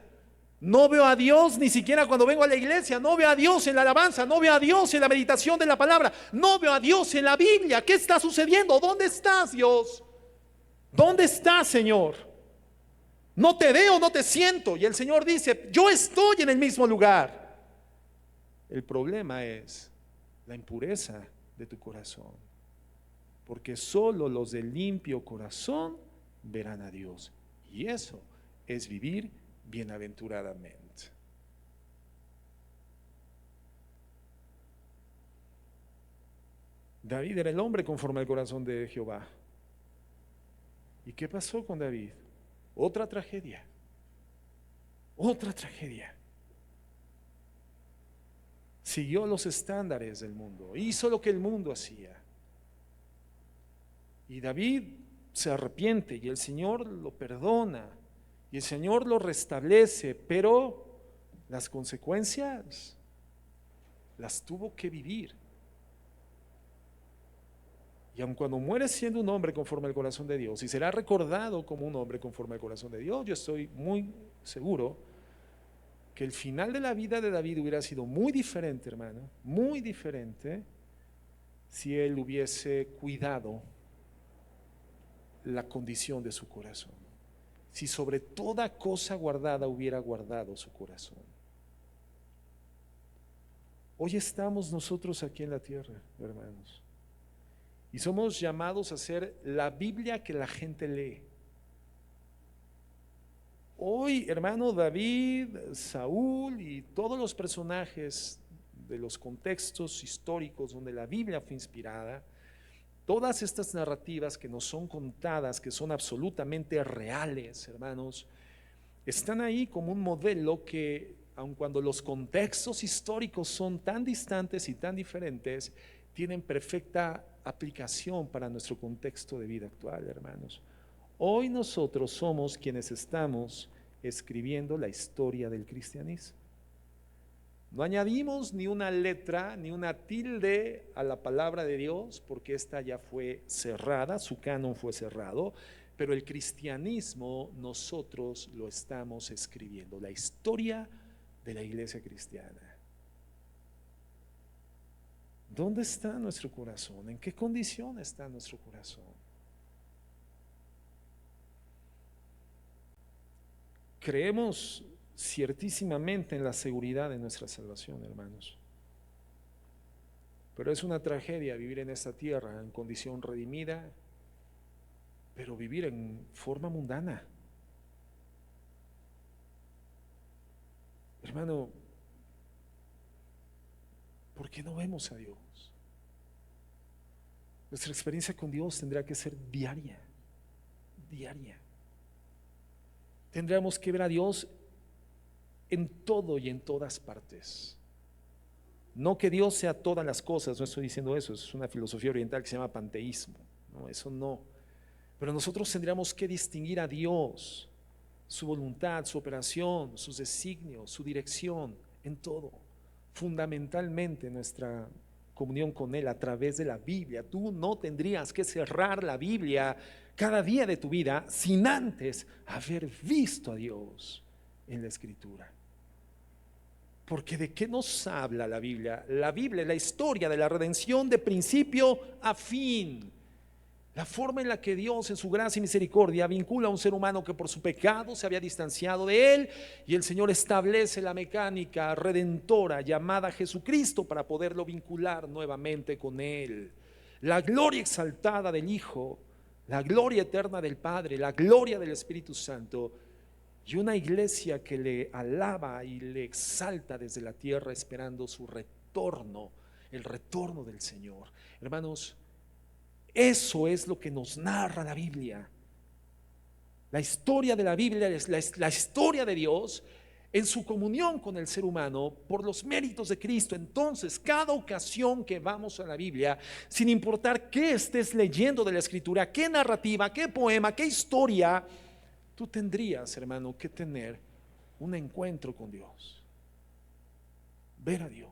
No veo a Dios ni siquiera cuando vengo a la iglesia. No veo a Dios en la alabanza. No veo a Dios en la meditación de la palabra. No veo a Dios en la Biblia. ¿Qué está sucediendo? ¿Dónde estás, Dios? ¿Dónde estás, Señor? No te veo, no te siento. Y el Señor dice, yo estoy en el mismo lugar. El problema es la impureza de tu corazón, porque solo los de limpio corazón verán a Dios, y eso es vivir bienaventuradamente. David era el hombre conforme al corazón de Jehová. ¿Y qué pasó con David? Otra tragedia, otra tragedia. Siguió los estándares del mundo, hizo lo que el mundo hacía. Y David se arrepiente y el Señor lo perdona y el Señor lo restablece, pero las consecuencias las tuvo que vivir. Y aun cuando muere siendo un hombre conforme al corazón de Dios y será recordado como un hombre conforme al corazón de Dios, yo estoy muy seguro que el final de la vida de David hubiera sido muy diferente, hermano, muy diferente, si él hubiese cuidado la condición de su corazón, si sobre toda cosa guardada hubiera guardado su corazón. Hoy estamos nosotros aquí en la tierra, hermanos, y somos llamados a ser la Biblia que la gente lee. Hoy, hermano, David, Saúl y todos los personajes de los contextos históricos donde la Biblia fue inspirada, todas estas narrativas que nos son contadas, que son absolutamente reales, hermanos, están ahí como un modelo que, aun cuando los contextos históricos son tan distantes y tan diferentes, tienen perfecta aplicación para nuestro contexto de vida actual, hermanos. Hoy nosotros somos quienes estamos escribiendo la historia del cristianismo. No añadimos ni una letra, ni una tilde a la palabra de Dios, porque esta ya fue cerrada, su canon fue cerrado, pero el cristianismo nosotros lo estamos escribiendo, la historia de la iglesia cristiana. ¿Dónde está nuestro corazón? ¿En qué condición está nuestro corazón? Creemos ciertísimamente en la seguridad de nuestra salvación, hermanos. Pero es una tragedia vivir en esta tierra en condición redimida, pero vivir en forma mundana. Hermano, ¿por qué no vemos a Dios? Nuestra experiencia con Dios tendrá que ser diaria, diaria. Tendríamos que ver a Dios en todo y en todas partes. No que Dios sea todas las cosas, no estoy diciendo eso, es una filosofía oriental que se llama panteísmo. No, eso no. Pero nosotros tendríamos que distinguir a Dios, su voluntad, su operación, sus designios, su dirección, en todo. Fundamentalmente nuestra comunión con Él a través de la Biblia. Tú no tendrías que cerrar la Biblia cada día de tu vida sin antes haber visto a Dios en la Escritura. Porque ¿de qué nos habla la Biblia? La Biblia es la historia de la redención de principio a fin. La forma en la que Dios en su gracia y misericordia vincula a un ser humano que por su pecado se había distanciado de Él, y el Señor establece la mecánica redentora llamada Jesucristo para poderlo vincular nuevamente con Él. La gloria exaltada del Hijo, la gloria eterna del Padre, la gloria del Espíritu Santo, y una iglesia que le alaba y le exalta desde la tierra esperando su retorno, el retorno del Señor. Hermanos, eso es lo que nos narra la Biblia. La historia de la Biblia es la historia de Dios en su comunión con el ser humano por los méritos de Cristo. Entonces, cada ocasión que vamos a la Biblia, sin importar qué estés leyendo de la Escritura, qué narrativa, qué poema, qué historia, tú tendrías, hermano, que tener un encuentro con Dios, ver a Dios,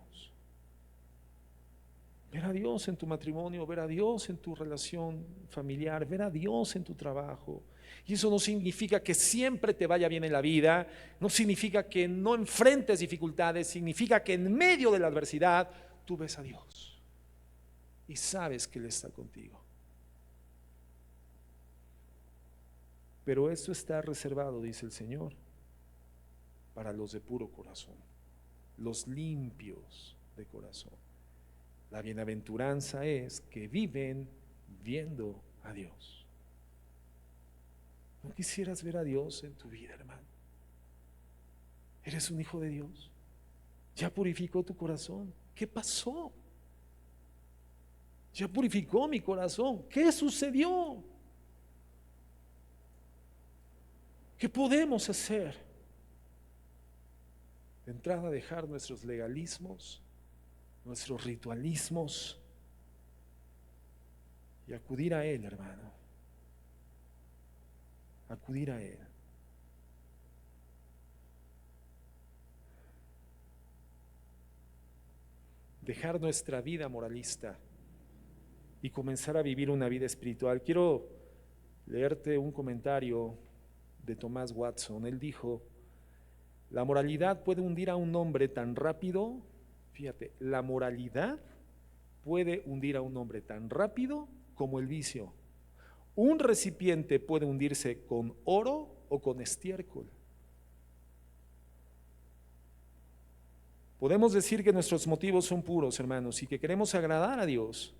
Ver a Dios en tu matrimonio, ver a Dios en tu relación familiar, ver a Dios en tu trabajo. Y eso no significa que siempre te vaya bien en la vida, no significa que no enfrentes dificultades, significa que en medio de la adversidad tú ves a Dios y sabes que Él está contigo. Pero esto está reservado, dice el Señor, para los de puro corazón, los limpios de corazón. La bienaventuranza es que viven viendo a Dios. ¿No quisieras ver a Dios en tu vida, hermano? ¿Eres un hijo de Dios? ¿Ya purificó tu corazón? ¿Qué pasó? Ya purificó mi corazón. ¿Qué sucedió? ¿Qué podemos hacer? De entrada, dejar nuestros legalismos, nuestros ritualismos y acudir a Él, hermano. Acudir a Él. Dejar nuestra vida moralista y comenzar a vivir una vida espiritual. Quiero leerte un comentario de Thomas Watson. Él dijo: la moralidad puede hundir a un hombre tan rápido, fíjate, la moralidad puede hundir a un hombre tan rápido como el vicio. Un recipiente puede hundirse con oro o con estiércol. Podemos decir que nuestros motivos son puros, hermanos, y que queremos agradar a Dios,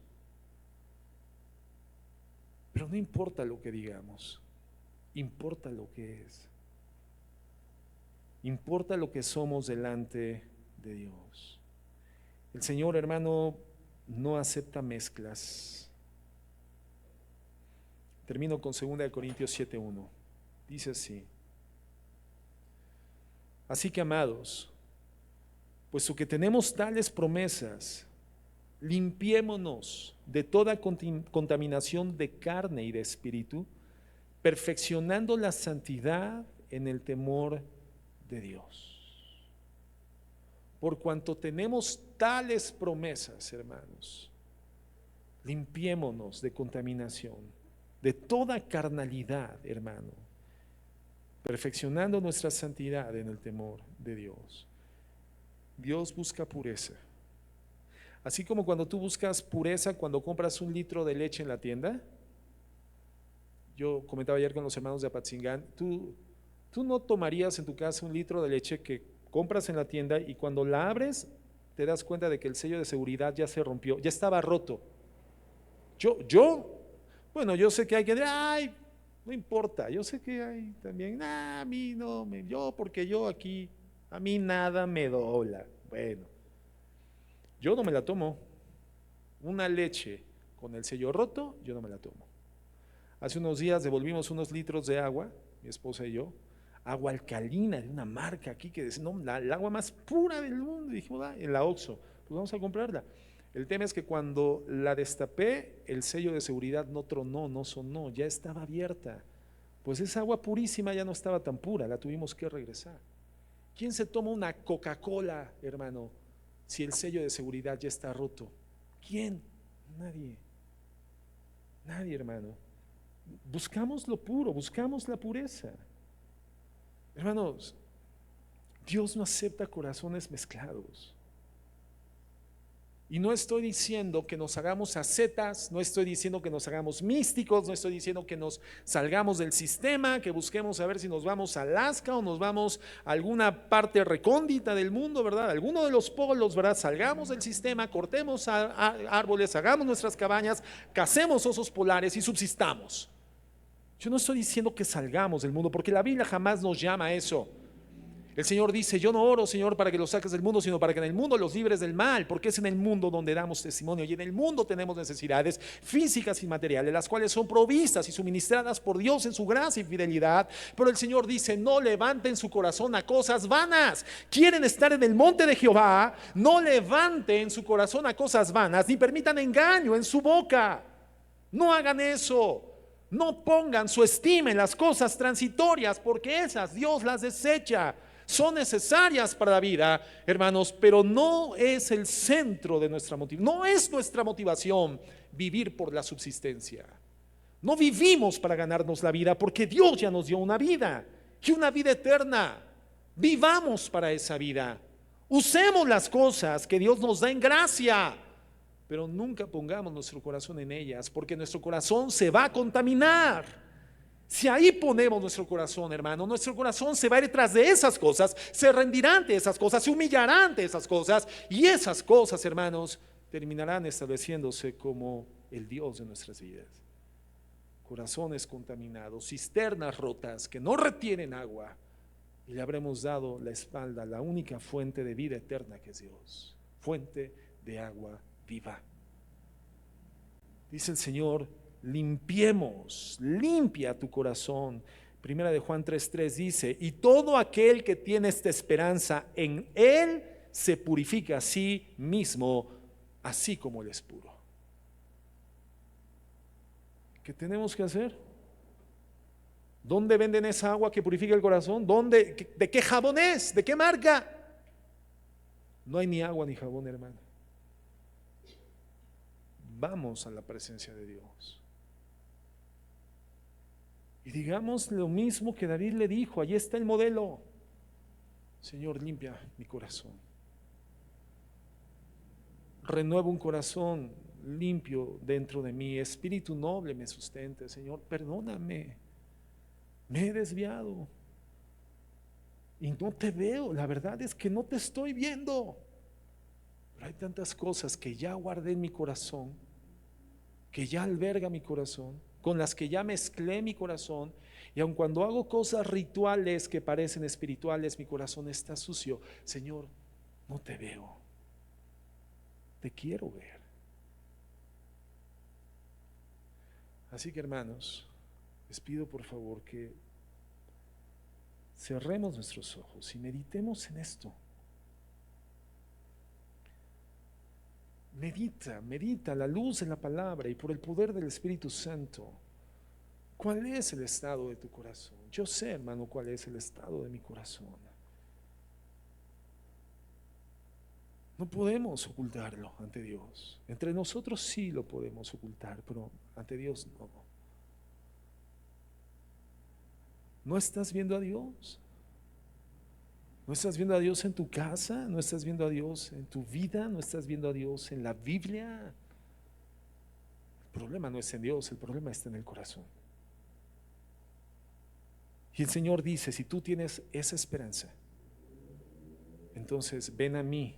pero no importa lo que digamos, importa lo que es. Importa lo que somos delante de Dios. El Señor, hermano, no acepta mezclas. Termino con 2 Corintios 7:1. Dice así: así que, amados, puesto que tenemos tales promesas, limpiémonos de toda contaminación de carne y de espíritu, perfeccionando la santidad en el temor de Dios. Por cuanto tenemos tales promesas, hermanos, limpiémonos de contaminación, de toda carnalidad, hermano, perfeccionando nuestra santidad en el temor de Dios. Dios busca pureza. Así como cuando tú buscas pureza cuando compras un litro de leche en la tienda. Yo comentaba ayer con los hermanos de Apatzingán, tú no tomarías en tu casa un litro de leche que compras en la tienda y cuando la abres te das cuenta de que el sello de seguridad ya se rompió, ya estaba roto. Bueno, yo sé que hay que, ay, no importa, yo sé que hay también, a mí no, porque yo aquí, a mí nada me dobla. Bueno, yo no me la tomo. Una leche con el sello roto, yo no me la tomo. Hace unos días devolvimos unos litros de agua, mi esposa y yo, agua alcalina de una marca aquí que dice, no, el agua más pura del mundo. Y dijimos, en la Oxxo, pues vamos a comprarla. El tema es que cuando la destapé, el sello de seguridad no tronó, no sonó, ya estaba abierta. Pues esa agua purísima ya no estaba tan pura, la tuvimos que regresar. ¿Quién se toma una Coca-Cola, hermano, si el sello de seguridad ya está roto? ¿Quién? Nadie. Nadie, hermano. Buscamos lo puro, buscamos la pureza. Hermanos, Dios no acepta corazones mezclados. Y no estoy diciendo que nos hagamos ascetas, no estoy diciendo que nos hagamos místicos, no estoy diciendo que nos salgamos del sistema, que busquemos a ver si nos vamos a Alaska o nos vamos a alguna parte recóndita del mundo, ¿verdad? Alguno de los polos, ¿verdad? Salgamos del sistema, cortemos árboles, hagamos nuestras cabañas, cacemos osos polares y subsistamos. Yo no estoy diciendo que salgamos del mundo, porque la Biblia jamás nos llama a eso. El Señor dice, yo no oro, Señor, para que los saques del mundo, sino para que en el mundo los libres del mal, porque es en el mundo donde damos testimonio y en el mundo tenemos necesidades físicas y materiales, las cuales son provistas y suministradas por Dios en su gracia y fidelidad. Pero el Señor dice, no levanten su corazón a cosas vanas. Quieren estar en el monte de Jehová, no levanten su corazón a cosas vanas, ni permitan engaño en su boca. No hagan eso. No pongan su estima en las cosas transitorias, porque esas Dios las desecha. son necesarias para la vida, hermanos, pero no es el centro de nuestra motivación. No es nuestra motivación vivir por la subsistencia. No vivimos para ganarnos la vida, porque Dios ya nos dio una vida y una vida eterna. Vivamos para esa vida. Usemos las cosas que Dios nos da en gracia, pero nunca pongamos nuestro corazón en ellas, porque nuestro corazón se va a contaminar. Si ahí ponemos nuestro corazón, hermano, nuestro corazón se va a ir detrás de esas cosas, se rendirá ante esas cosas, se humillará ante esas cosas, y esas cosas, hermanos, terminarán estableciéndose como el Dios de nuestras vidas. Corazones contaminados, cisternas rotas que no retienen agua, y le habremos dado la espalda a la única fuente de vida eterna que es Dios, fuente de agua viva. Dice el Señor: limpiemos, limpia tu corazón. Primera de Juan 3:3 dice: y todo aquel que tiene esta esperanza en Él se purifica a sí mismo, así como Él es puro. ¿Qué tenemos que hacer? ¿Dónde venden esa agua que purifica el corazón? ¿Dónde? ¿De qué jabón es? ¿De qué marca? No hay ni agua ni jabón, hermano. Vamos a la presencia de Dios y digamos lo mismo que David le dijo. Allí está el modelo. Señor, limpia mi corazón, renueva un corazón limpio dentro de mí, espíritu noble me sustente. Señor, perdóname, me he desviado y no te veo. La verdad es que no te estoy viendo, pero hay tantas cosas que ya guardé en mi corazón, que ya alberga mi corazón, con las que ya mezclé mi corazón, y aun cuando hago cosas rituales que parecen espirituales, mi corazón está sucio. Señor, no te veo, te quiero ver. Así que, hermanos, les pido por favor que cerremos nuestros ojos y meditemos en esto. Medita a la luz de la palabra y por el poder del Espíritu Santo. ¿Cuál es el estado de tu corazón? Yo sé, hermano, cuál es el estado de mi corazón. No podemos ocultarlo ante Dios. Entre nosotros sí lo podemos ocultar, pero ante Dios no. ¿No estás viendo a Dios? ¿No estás viendo a Dios en tu casa? ¿No estás viendo a Dios en tu vida? ¿No estás viendo a Dios en la Biblia? El problema no es en Dios, el problema está en el corazón. Y el Señor dice: si tú tienes esa esperanza, entonces ven a mí,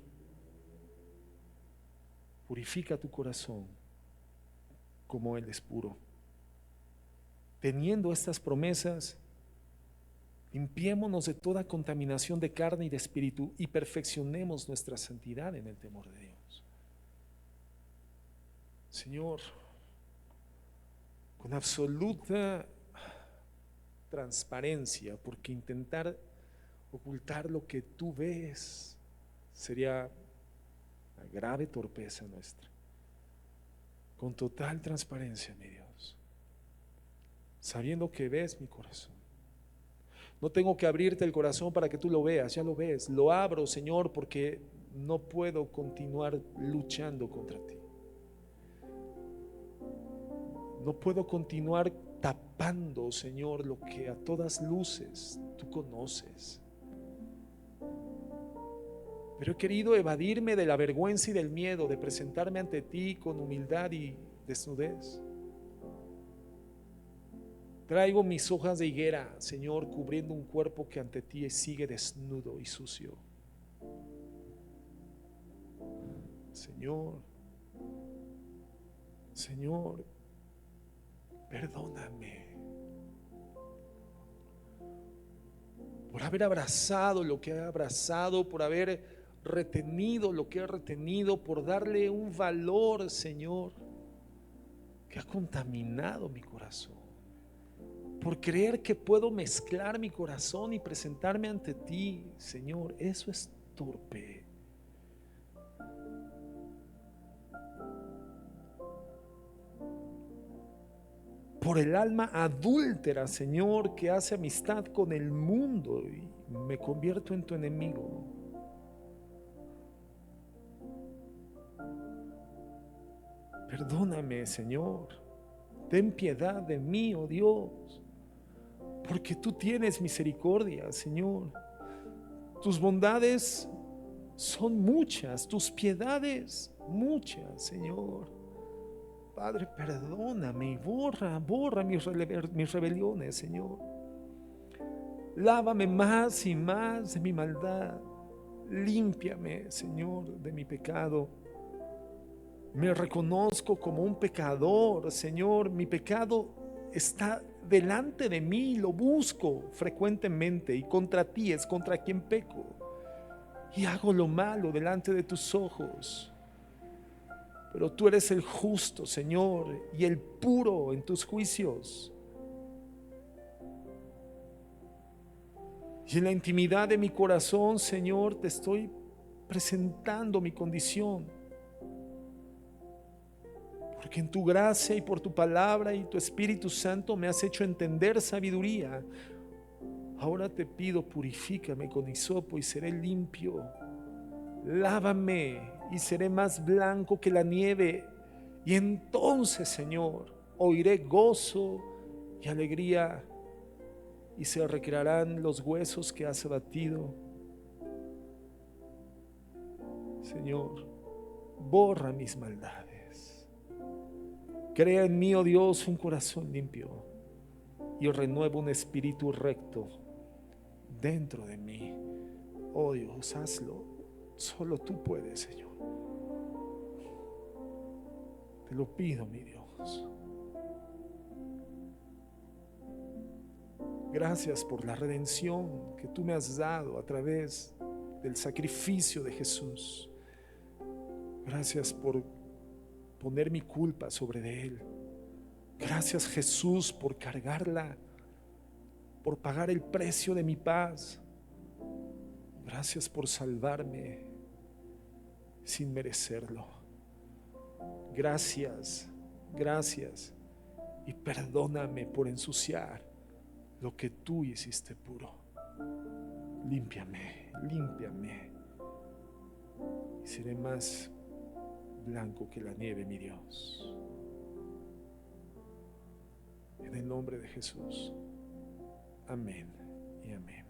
purifica tu corazón como Él es puro. Teniendo estas promesas, limpiémonos de toda contaminación de carne y de espíritu y perfeccionemos nuestra santidad en el temor de Dios. Señor, con absoluta transparencia, porque intentar ocultar lo que tú ves sería una grave torpeza nuestra. Con total transparencia, mi Dios, sabiendo que ves mi corazón. No tengo que abrirte el corazón para que tú lo veas, ya lo ves. Lo abro, Señor, porque no puedo continuar luchando contra ti. No puedo continuar tapando, Señor, lo que a todas luces tú conoces. Pero he querido evadirme de la vergüenza y del miedo de presentarme ante ti con humildad y desnudez. Traigo mis hojas de higuera, Señor, cubriendo un cuerpo que ante ti sigue desnudo y sucio. Señor, Señor, perdóname por haber abrazado lo que he abrazado, por haber retenido lo que he retenido, por darle un valor, Señor, que ha contaminado mi corazón, por creer que puedo mezclar mi corazón y presentarme ante ti. Señor, eso es torpe. Por el alma adúltera, Señor, que hace amistad con el mundo y me convierto en tu enemigo. Perdóname, Señor. Ten piedad de mí, oh Dios, porque tú tienes misericordia, Señor. Tus bondades son muchas, tus piedades muchas, Señor. Padre, perdóname y borra mis rebeliones, Señor. Lávame más y más de mi maldad. Límpiame, Señor, de mi pecado. Me reconozco como un pecador, Señor. Mi pecado está delante de mí, lo busco frecuentemente, y contra ti es contra quien peco. Y hago lo malo delante de tus ojos. Pero tú eres el justo, Señor, y el puro en tus juicios. Y en la intimidad de mi corazón, Señor, te estoy presentando mi condición. Porque en tu gracia y por tu palabra y tu Espíritu Santo me has hecho entender sabiduría. Ahora te pido, purifícame con hisopo y seré limpio. Lávame y seré más blanco que la nieve. Y entonces, Señor, oiré gozo y alegría, y se recrearán los huesos que has abatido. Señor, borra mis maldades. Crea en mí, oh Dios, un corazón limpio, y renueva un espíritu recto dentro de mí. Oh Dios, hazlo. Solo tú puedes, Señor. Te lo pido, mi Dios. Gracias por la redención que tú me has dado a través del sacrificio de Jesús. Gracias por poner mi culpa sobre de Él. Gracias, Jesús, por cargarla, por pagar el precio de mi paz. Gracias por salvarme sin merecerlo. Gracias, gracias. Y perdóname por ensuciar lo que tú hiciste puro. Límpiame, límpiame, y seré más blanco que la nieve, mi Dios. En el nombre de Jesús. Amén y amén.